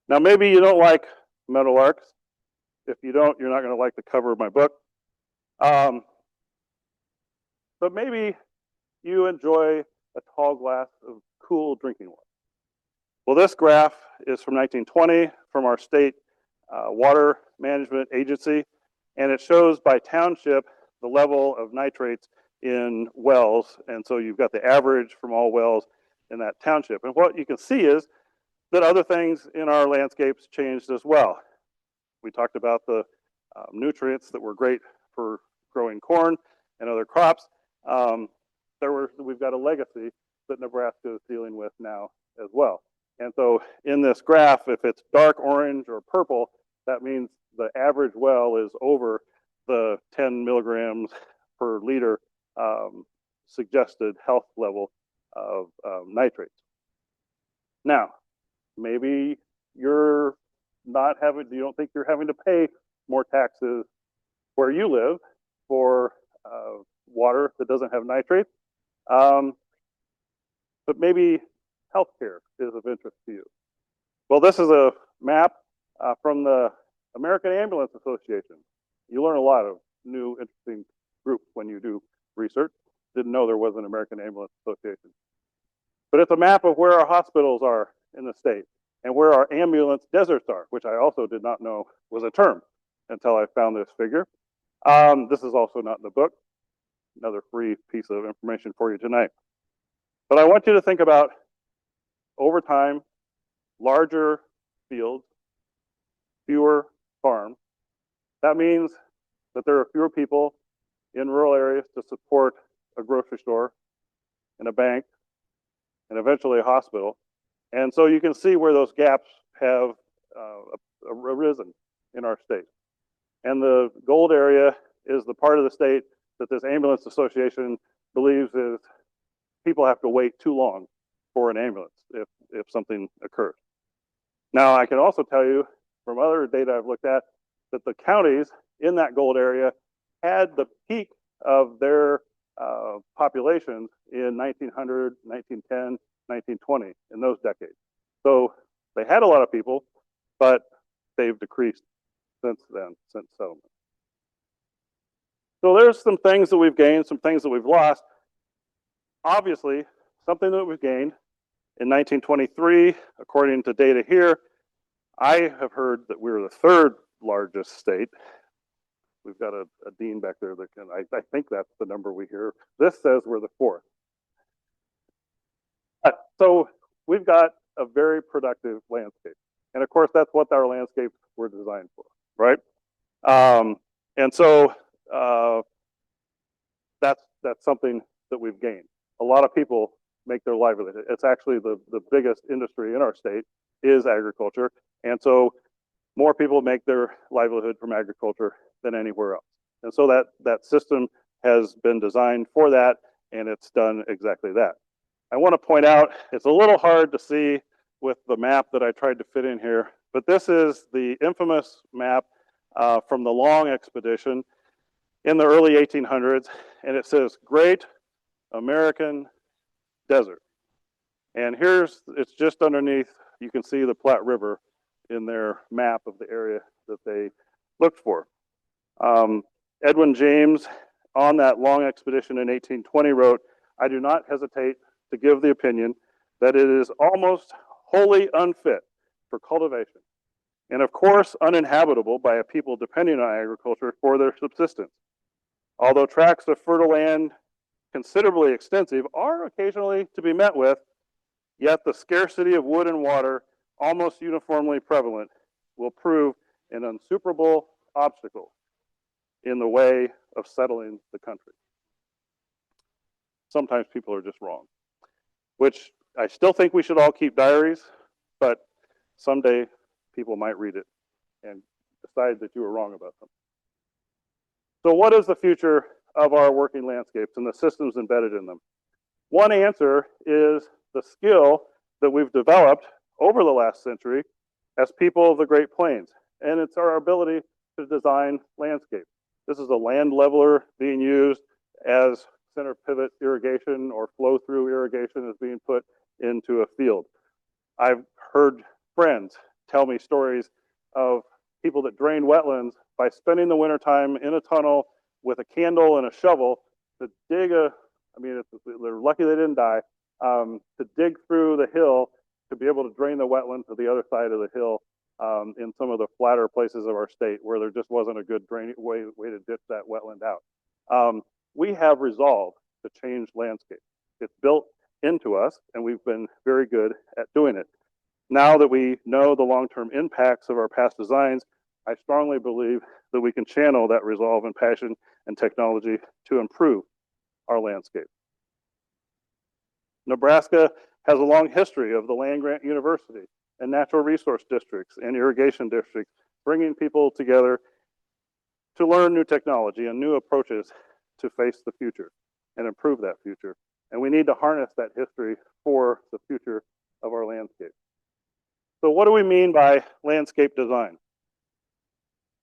Now, maybe you don't like meadowlarks. If you don't, you're not going to like the cover of my book. But maybe you enjoy a tall glass of cool drinking water. Well, this graph is from 1920 from our state water management agency, and it shows by township the level of nitrates in wells. And so you've got the average from all wells in that township. And what you can see is that other things in our landscapes changed as well. We talked about the nutrients that were great for growing corn and other crops. We've got a legacy that Nebraska is dealing with now as well. And so in this graph, if it's dark orange or purple, that means the average well is over the 10 milligrams per liter suggested health level of nitrates. Now, maybe you don't think you're having to pay more taxes where you live for water that doesn't have nitrates, but maybe healthcare is of interest to you. Well, this is a map from the American Ambulance Association. You learn a lot of new, interesting groups when you do research. Didn't know there was an American Ambulance Association. But it's a map of where our hospitals are in the state and where our ambulance deserts are, which I also did not know was a term until I found this figure. This is also not in the book. Another free piece of information for you tonight. But I want you to think about, over time, larger fields, fewer farms. That means that there are fewer people in rural areas to support a grocery store and a bank and eventually a hospital. And so you can see where those gaps have arisen in our state. And the gold area is the part of the state that this ambulance association believes is people have to wait too long for an ambulance if something occurs. Now, I can also tell you from other data I've looked at that the counties in that gold area had the peak of their populations in 1900, 1910, 1920, in those decades. So they had a lot of people, but they've decreased since then, since settlement. So there's some things that we've gained, some things that we've lost. Obviously, something that we've gained in 1923, according to data here, I have heard that we're the third largest state. We've got a dean back there that can, I think that's the number we hear. This says we're the fourth. So we've got a very productive landscape. And of course, that's what our landscapes were designed for, right? And so that's something that we've gained. A lot of people make their livelihood. It's actually the biggest industry in our state is agriculture. And so more people make their livelihood from agriculture than anywhere else. And so that system has been designed for that, and it's done exactly that. I want to point out, it's a little hard to see with the map that I tried to fit in here, but this is the infamous map from the long expedition in the early 1800s, and it says Great American Desert. And it's just underneath, you can see the Platte River in their map of the area that they looked for. Edwin James, on that long expedition in 1820, wrote, "I do not hesitate to give the opinion that it is almost wholly unfit for cultivation, and of course uninhabitable by a people depending on agriculture for their subsistence. Although tracts of fertile land considerably extensive are occasionally to be met with, yet the scarcity of wood and water, almost uniformly prevalent, will prove an insuperable obstacle in the way of settling the country." Sometimes people are just wrong, which I still think we should all keep diaries, but someday people might read it and decide that you were wrong about them. So what is the future of our working landscapes and the systems embedded in them? One answer is the skill that we've developed over the last century as people of the Great Plains, and it's our ability to design landscapes. This is a land leveler being used as center pivot irrigation or flow through irrigation is being put into a field. I've heard friends tell me stories of people that drain wetlands by spending the wintertime in a tunnel with a candle and a shovel to dig they're lucky they didn't die, to dig through the hill to be able to drain the wetland to the other side of the hill in some of the flatter places of our state where there just wasn't a good way to ditch that wetland out. We have resolved to change landscape. It's built into us, and we've been very good at doing it. Now that we know the long-term impacts of our past designs, I strongly believe that we can channel that resolve and passion and technology to improve our landscape. Nebraska has a long history of the land-grant university and natural resource districts and irrigation districts, bringing people together to learn new technology and new approaches to face the future and improve that future. And we need to harness that history for the future of our landscape. So what do we mean by landscape design?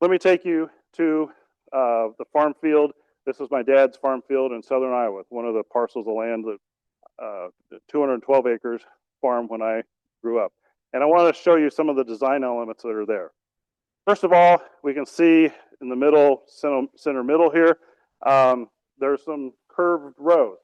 Let me take you to the farm field. This is my dad's farm field in southern Iowa, one of the parcels of land that 212 acres farm when I grew up. And I want to show you some of the design elements that are there. First of all, we can see in the middle, center middle here, there's some curved rows.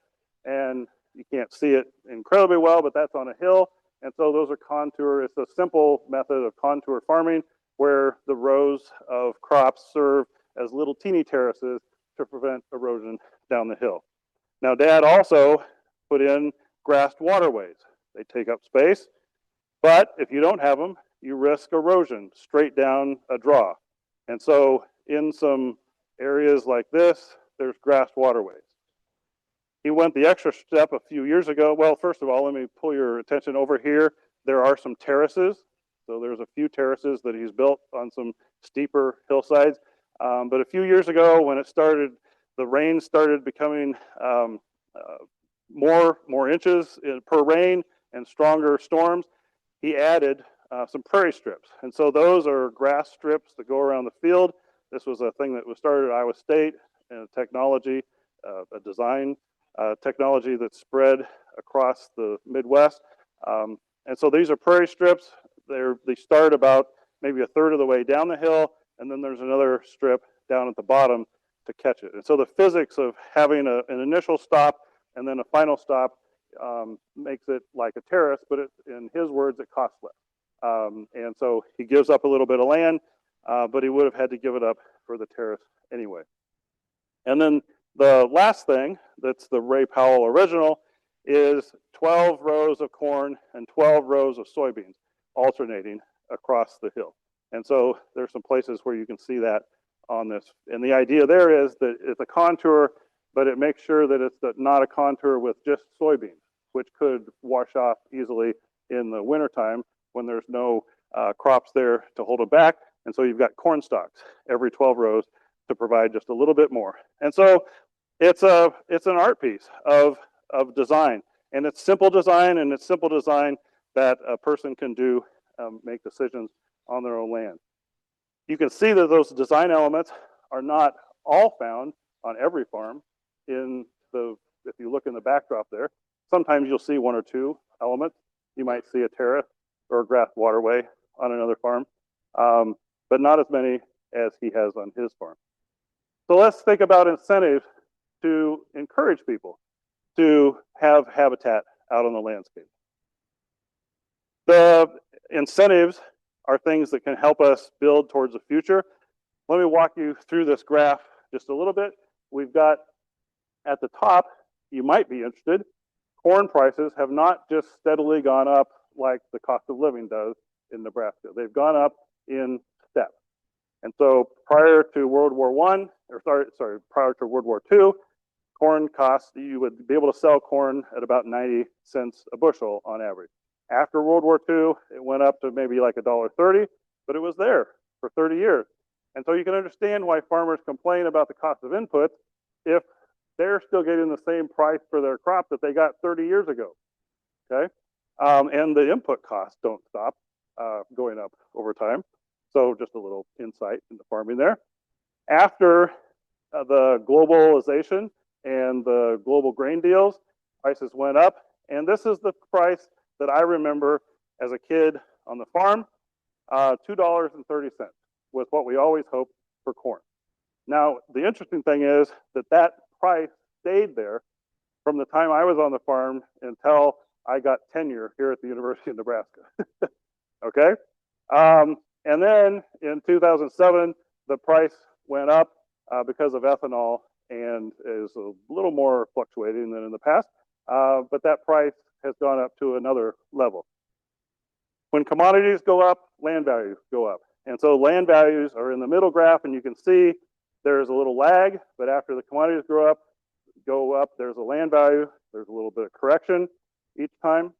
And you can't see it incredibly well, but that's on a hill. And so those are contour. It's a simple method of contour farming where the rows of crops serve as little teeny terraces to prevent erosion down the hill. Now, Dad also put in grassed waterways. They take up space, but if you don't have them, you risk erosion straight down a draw. And so in some areas like this, there's grassed waterways. He went the extra step a few years ago. Well, first of all, let me pull your attention over here. There are some terraces. So there's a few terraces that he's built on some steeper hillsides. But a few years ago, when it started, the rain started becoming more inches per rain and stronger storms. He added some prairie strips. And so those are grass strips that go around the field. This was a thing that was started at Iowa State, and a technology, a design technology that spread across the Midwest. And so these are prairie strips. They start about maybe a third of the way down the hill, and then there's another strip down at the bottom to catch it. And so the physics of having an initial stop and then a final stop makes it like a terrace, but in his words, it costs less. And so he gives up a little bit of land, but he would have had to give it up for the terrace anyway. And then the last thing, that's the Ray Powell original, is 12 rows of corn and 12 rows of soybeans alternating across the hill. And so there's some places where you can see that on this. And the idea there is that it's a contour, but it makes sure that it's not a contour with just soybeans, which could wash off easily in the wintertime when there's no crops there to hold it back. And so you've got corn stalks every 12 rows to provide just a little bit more. And so it's an art piece of design, and it's simple design, and it's simple design that a person can do, make decisions on their own land. You can see that those design elements are not all found on every farm. If you look in the backdrop there, sometimes you'll see one or two elements. You might see a terrace or a grass waterway on another farm, but not as many as he has on his farm. So let's think about incentives to encourage people to have habitat out on the landscape. The incentives are things that can help us build towards the future. Let me walk you through this graph just a little bit. We've got at the top, you might be interested, corn prices have not just steadily gone up like the cost of living does in Nebraska. They've gone up in steps. And so prior to World War I, prior to World War II, corn costs, you would be able to sell corn at about 90 cents a bushel on average. After World War II, it went up to maybe like $1.30, but it was there for 30 years. And so you can understand why farmers complain about the cost of inputs if they're still getting the same price for their crop that they got 30 years ago, okay? And the input costs don't stop going up over time. So just a little insight into farming there. After the globalization and the global grain deals, prices went up. And this is the price that I remember as a kid on the farm. $2.30 was what we always hoped for corn. Now, the interesting thing is that price stayed there from the time I was on the farm until I got tenure here at the University of Nebraska. Okay? And then in 2007, the price went up because of ethanol and is a little more fluctuating than in the past. But that price has gone up to another level. When commodities go up, land values go up. And so land values are in the middle graph, and you can see there's a little lag, but after the commodities go up, there's a land value. There's a little bit of correction each time.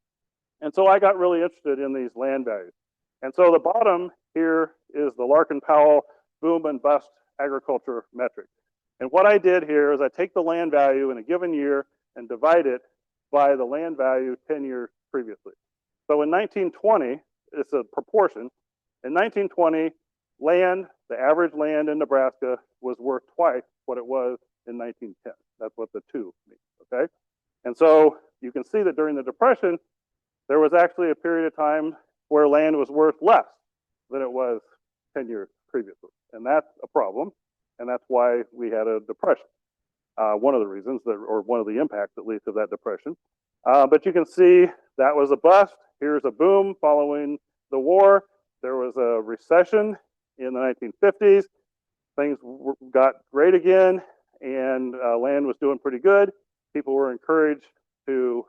And so I got really interested in these land values. And so the bottom here is the Larkin-Powell boom and bust agriculture metric. And what I did here is I take the land value in a given year and divide it by the land value 10 years previously. So in 1920, it's a proportion. In 1920, the average land in Nebraska was worth twice what it was in 1910. That's what the 2 means, okay? And so you can see that during the Depression, there was actually a period of time where land was worth less than it was 10 years previously. And that's a problem, and that's why we had a depression. One of the reasons, or one of the impacts at least of that depression. But you can see that was a bust. Here's a boom following the war. There was a recession in the 1950s. Things got great again, and land was doing pretty good. People were encouraged to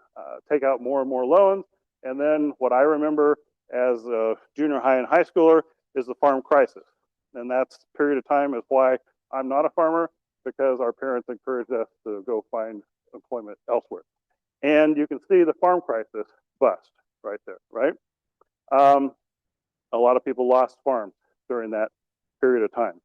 take out more and more loans. And then what I remember as a junior high and high schooler is the farm crisis. And that's period of time is why I'm not a farmer, because our parents encouraged us to go find employment elsewhere. And you can see the farm crisis bust right there, right? A lot of people lost farms during that period of time.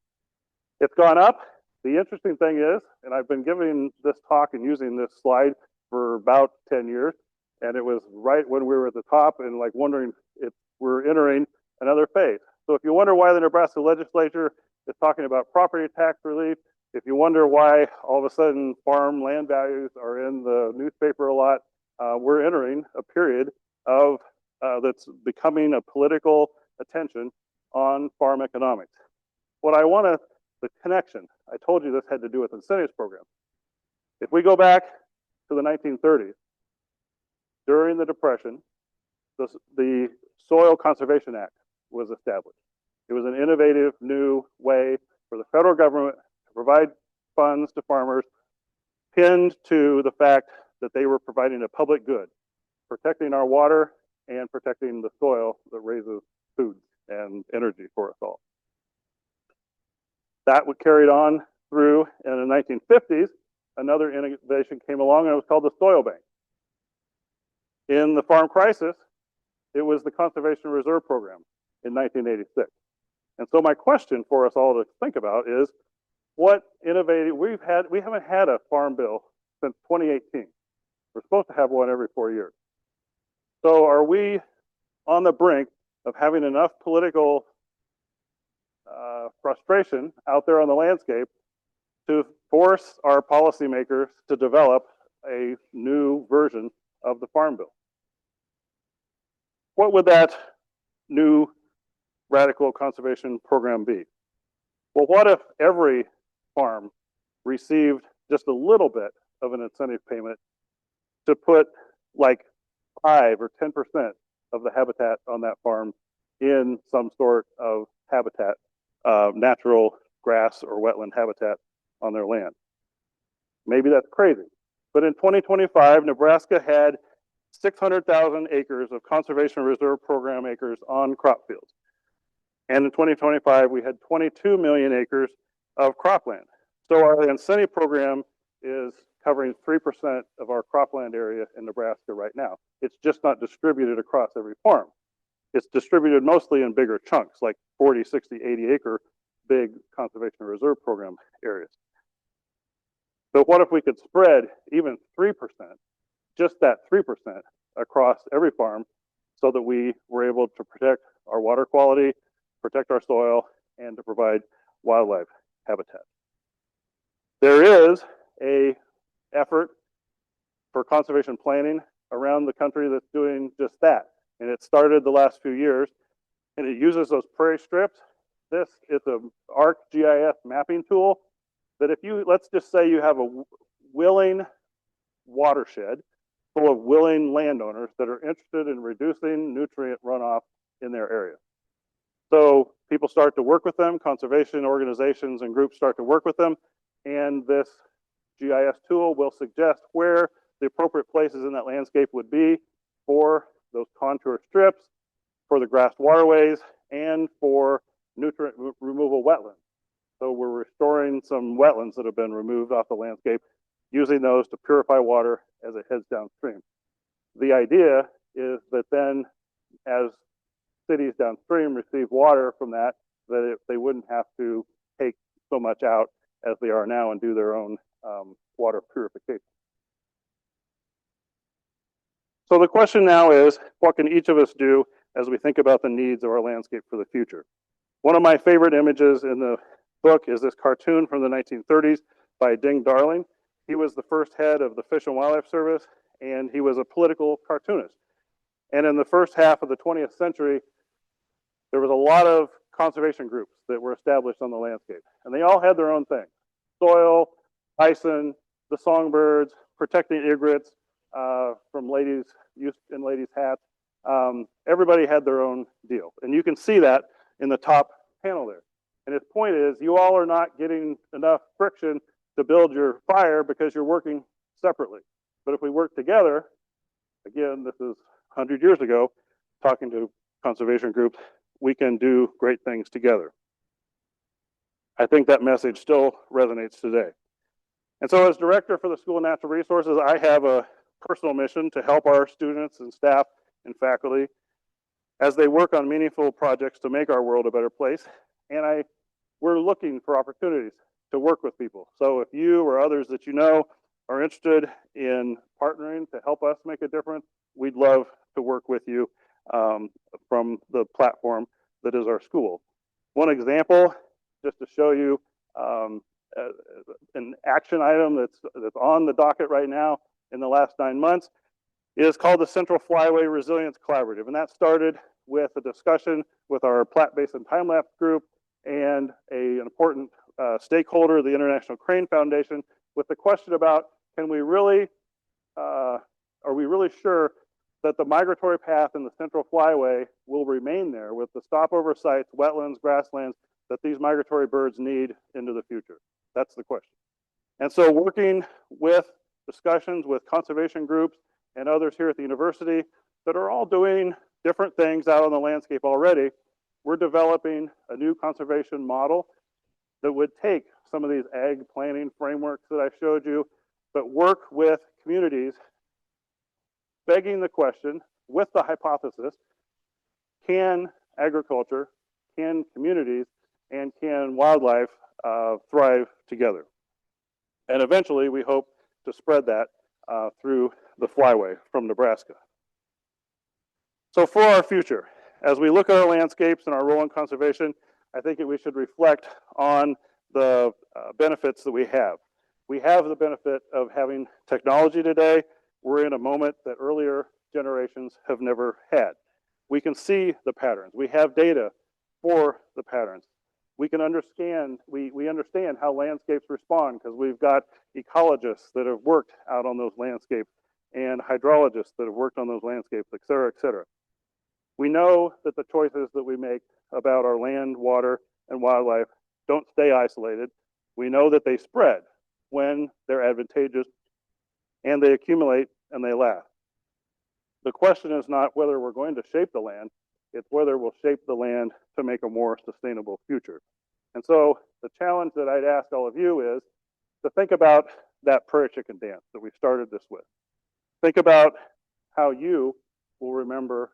It's gone up. The interesting thing is, and I've been giving this talk and using this slide for about 10 years, and it was right when we were at the top and like wondering if we're entering another phase. So if you wonder why the Nebraska legislature is talking about property tax relief, if you wonder why all of a sudden farm land values are in the newspaper a lot, we're entering a period of that's becoming a political attention on farm economics. The connection, I told you this had to do with incentives program. If we go back to the 1930s, during the Depression, the Soil Conservation Act was established. It was an innovative new way for the federal government to provide funds to farmers pinned to the fact that they were providing a public good, protecting our water and protecting the soil that raises food and energy for us all. That was carried on through, and in the 1950s, another innovation came along, and it was called the Soil Bank. In the farm crisis, it was the Conservation Reserve Program in 1986. And so my question for us all to think about is, what innovative, we haven't had a farm bill since 2018. We're supposed to have one every 4 years. So are we on the brink of having enough political frustration out there on the landscape to force our policymakers to develop a new version of the Farm Bill. What would that new radical conservation program be? Well, what if every farm received just a little bit of an incentive payment to put like 5 or 10% of the habitat on that farm in some sort of habitat, natural grass or wetland habitat on their land? Maybe that's crazy. But in 2025, Nebraska had 600,000 acres of conservation reserve program acres on crop fields. And in 2025, we had 22 million acres of cropland. So our incentive program is covering 3% of our cropland area in Nebraska right now. It's just not distributed across every farm. It's distributed mostly in bigger chunks, like 40, 60, 80 acre big conservation reserve program areas. So what if we could spread even 3%, just that 3% across every farm, so that we were able to protect our water quality, protect our soil, and to provide wildlife habitat? There is an effort for conservation planning around the country that's doing just that. And it started the last few years, and it uses those prairie strips. This is an ArcGIS mapping tool that if you, let's just say you have a willing watershed full of willing landowners that are interested in reducing nutrient runoff in their area. So people start to work with them, conservation organizations and groups start to work with them, and this GIS tool will suggest where the appropriate places in that landscape would be for those contour strips, for the grassed waterways, and for nutrient removal wetlands. So we're restoring some wetlands that have been removed off the landscape, using those to purify water as it heads downstream. The idea is that then, as cities downstream receive water from that, they wouldn't have to take so much out as they are now and do their own water purification. So the question now is, what can each of us do as we think about the needs of our landscape for the future? One of my favorite images in the book is this cartoon from the 1930s by Ding Darling. He was the first head of the Fish and Wildlife Service, and he was a political cartoonist. And in the first half of the 20th century, there was a lot of conservation groups that were established on the landscape, and they all had their own thing. Soil, bison, the songbirds, protecting egrets from ladies in ladies' hats. Everybody had their own deal, and you can see that in the top panel there. And his point is, you all are not getting enough friction to build your fire because you're working separately. But if we work together, again, this is 100 years ago, talking to conservation groups, we can do great things together. I think that message still resonates today. And so as director for the School of Natural Resources, I have a personal mission to help our students and staff and faculty as they work on meaningful projects to make our world a better place. And we're looking for opportunities to work with people. So if you or others that you know are interested in partnering to help us make a difference, we'd love to work with you from the platform that is our school. One example, just to show you an action item that's on the docket right now in the last 9 months, is called the Central Flyway Resilience Collaborative. And that started with a discussion with our Platte Basin time-lapse group and an important stakeholder, the International Crane Foundation, with the question about, are we really sure that the migratory path in the Central Flyway will remain there with the stopover sites, wetlands, grasslands that these migratory birds need into the future? That's the question. And so working with discussions with conservation groups and others here at the university that are all doing different things out on the landscape already, we're developing a new conservation model that would take some of these ag planning frameworks that I showed you, but work with communities, begging the question with the hypothesis, can agriculture, can communities, and can wildlife thrive together? And eventually we hope to spread that through the flyway from Nebraska. So for our future, as we look at our landscapes and our role in conservation, I think that we should reflect on the benefits that we have. We have the benefit of having technology today. We're in a moment that earlier generations have never had. We can see the patterns. We have data for the patterns. We can understand, we understand how landscapes respond because we've got ecologists that have worked out on those landscapes and hydrologists that have worked on those landscapes, et cetera, et cetera. We know that the choices that we make about our land, water, and wildlife don't stay isolated. We know that they spread when they're advantageous and they accumulate and they last. The question is not whether we're going to shape the land, it's whether we'll shape the land to make a more sustainable future. And so the challenge that I'd ask all of you is to think about that prairie chicken dance that we started this with. Think about how you will remember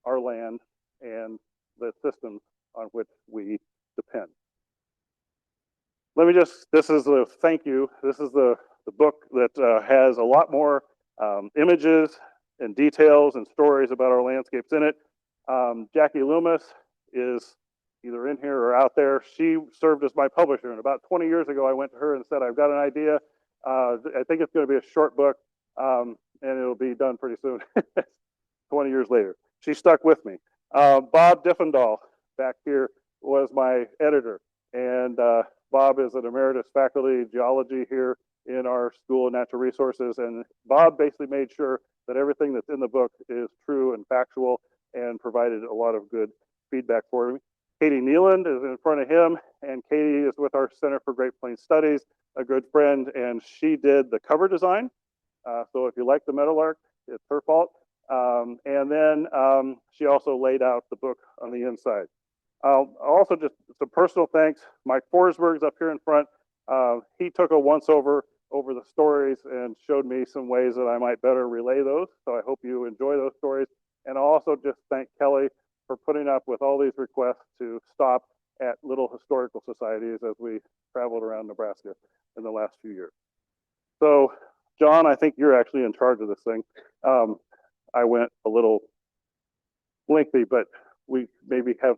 our land and the systems on which we depend. Let me just, this is the thank you. This is the book that has a lot more images and details and stories about our landscapes in it. Jackie Loomis is either in here or out there. She served as my publisher, and about 20 years ago, I went to her and said, I've got an idea. I think it's going to be a short book, and it'll be done pretty soon. 20 years later. She stuck with me. Bob Diffendahl, back here, was my editor, and Bob is an emeritus faculty geology here in our School of Natural Resources, and Bob basically made sure that everything that's in the book is true and factual and provided a lot of good feedback for me. Katie Nealand is in front of him, and Katie is with our Center for Great Plains Studies, a good friend, and she did the cover design. So if you like the meadowlark, it's her fault. And then she also laid out the book on the inside. Also, just some personal thanks. Mike Forsberg's up here in front. He took a once-over over the stories and showed me some ways that I might better relay those. So I hope you enjoy those stories. And I'll also just thank Kelly for putting up with all these requests to stop at little historical societies as we traveled around Nebraska in the last few years. So, John, I think you're actually in charge of this thing. I went a little lengthy, but we maybe have.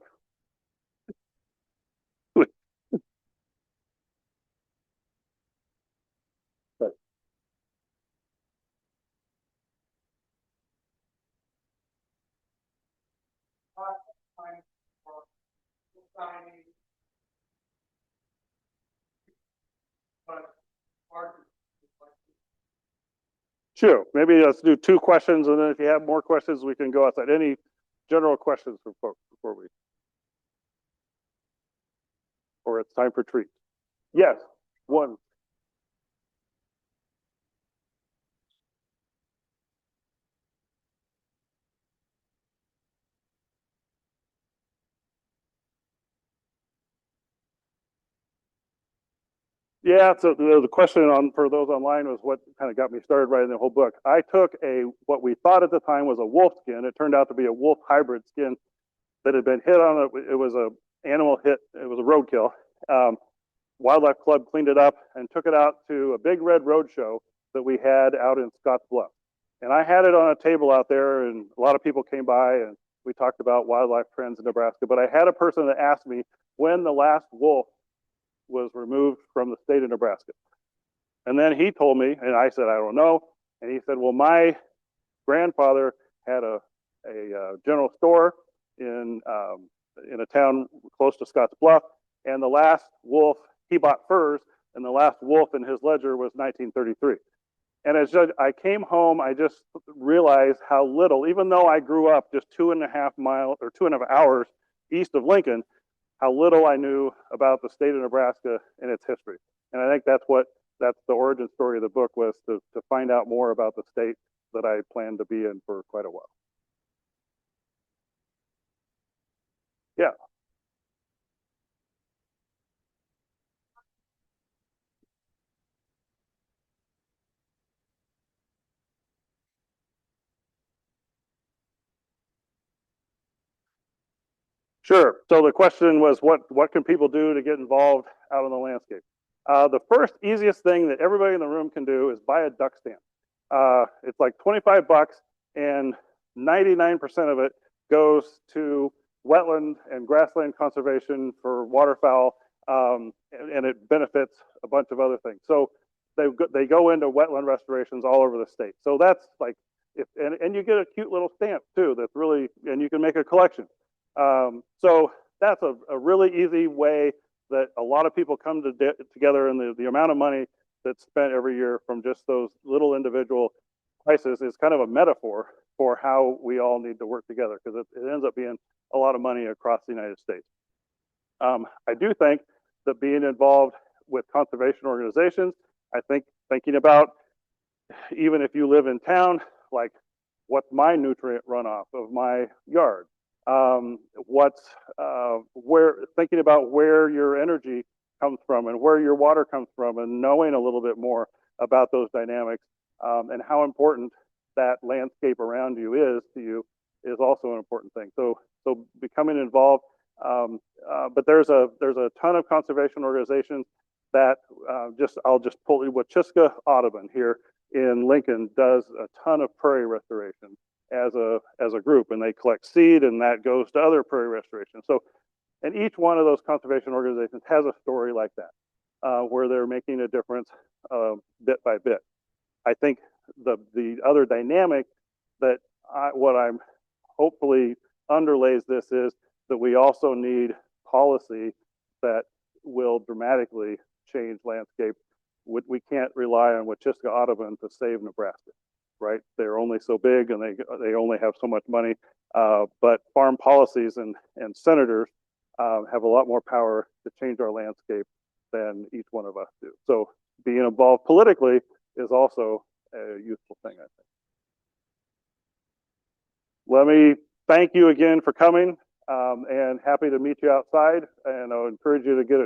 Sure. Maybe let's do 2 questions, and then if you have more questions, we can go outside. Any general questions from folks before we? Or it's time for treats. Yes, one. Yeah, so the question on for those online was what kind of got me started writing the whole book. I took what we thought at the time was a wolf skin. It turned out to be a wolf hybrid skin that had been hit on. It was a animal hit. It was a roadkill. Wildlife Club cleaned it up and took it out to a big red road show that we had out in Scotts Bluff. And I had it on a table out there, and a lot of people came by, and we talked about wildlife trends in Nebraska. But I had a person that asked me when the last wolf was removed from the state of Nebraska. And then he told me, and I said, I don't know. And he said, well, my grandfather had a general store in a town close to Scotts Bluff, and the last wolf, he bought furs, and the last wolf in his ledger was 1933. And as I came home, I just realized how little, even though I grew up just 2.5 miles or 2.5 hours east of Lincoln, how little I knew about the state of Nebraska and its history. And I think that's the origin story of the book, was to find out more about the state that I planned to be in for quite a while. Yeah. Sure. So the question was, what can people do to get involved out on the landscape? The first easiest thing that everybody in the room can do is buy a duck stand. It's like $25, and 99% of it goes to wetland and grassland conservation for waterfowl, and it benefits a bunch of other things. So they go into wetland restorations all over the state. So that's like, and you get a cute little stamp too. That's really, and you can make a collection. So that's a really easy way that a lot of people come together, and the amount of money that's spent every year from just those little individual prices is kind of a metaphor for how we all need to work together, because it ends up being a lot of money across the United States. I do think that being involved with conservation organizations, I think thinking about, even if you live in town, like, what's my nutrient runoff of my yard? Thinking about where your energy comes from and where your water comes from, and knowing a little bit more about those dynamics, and how important that landscape around you is to you is also an important thing. So becoming involved, but there's a ton of conservation organizations that I'll just pull Wachiska Audubon here in Lincoln does a ton of prairie restoration as a group, and they collect seed, and that goes to other prairie restoration. So, and each one of those conservation organizations has a story like that, where they're making a difference bit by bit. I think the other dynamic that what I'm hopefully underlays this is that we also need policy that will dramatically change landscape. We can't rely on Wachiska Audubon to save Nebraska, right? They're only so big, and they only have so much money. But farm policies and senators have a lot more power to change our landscape than each one of us do. So being involved politically is also a useful thing, I think. Let me thank you again for coming, and happy to meet you outside. And I'll encourage you to get a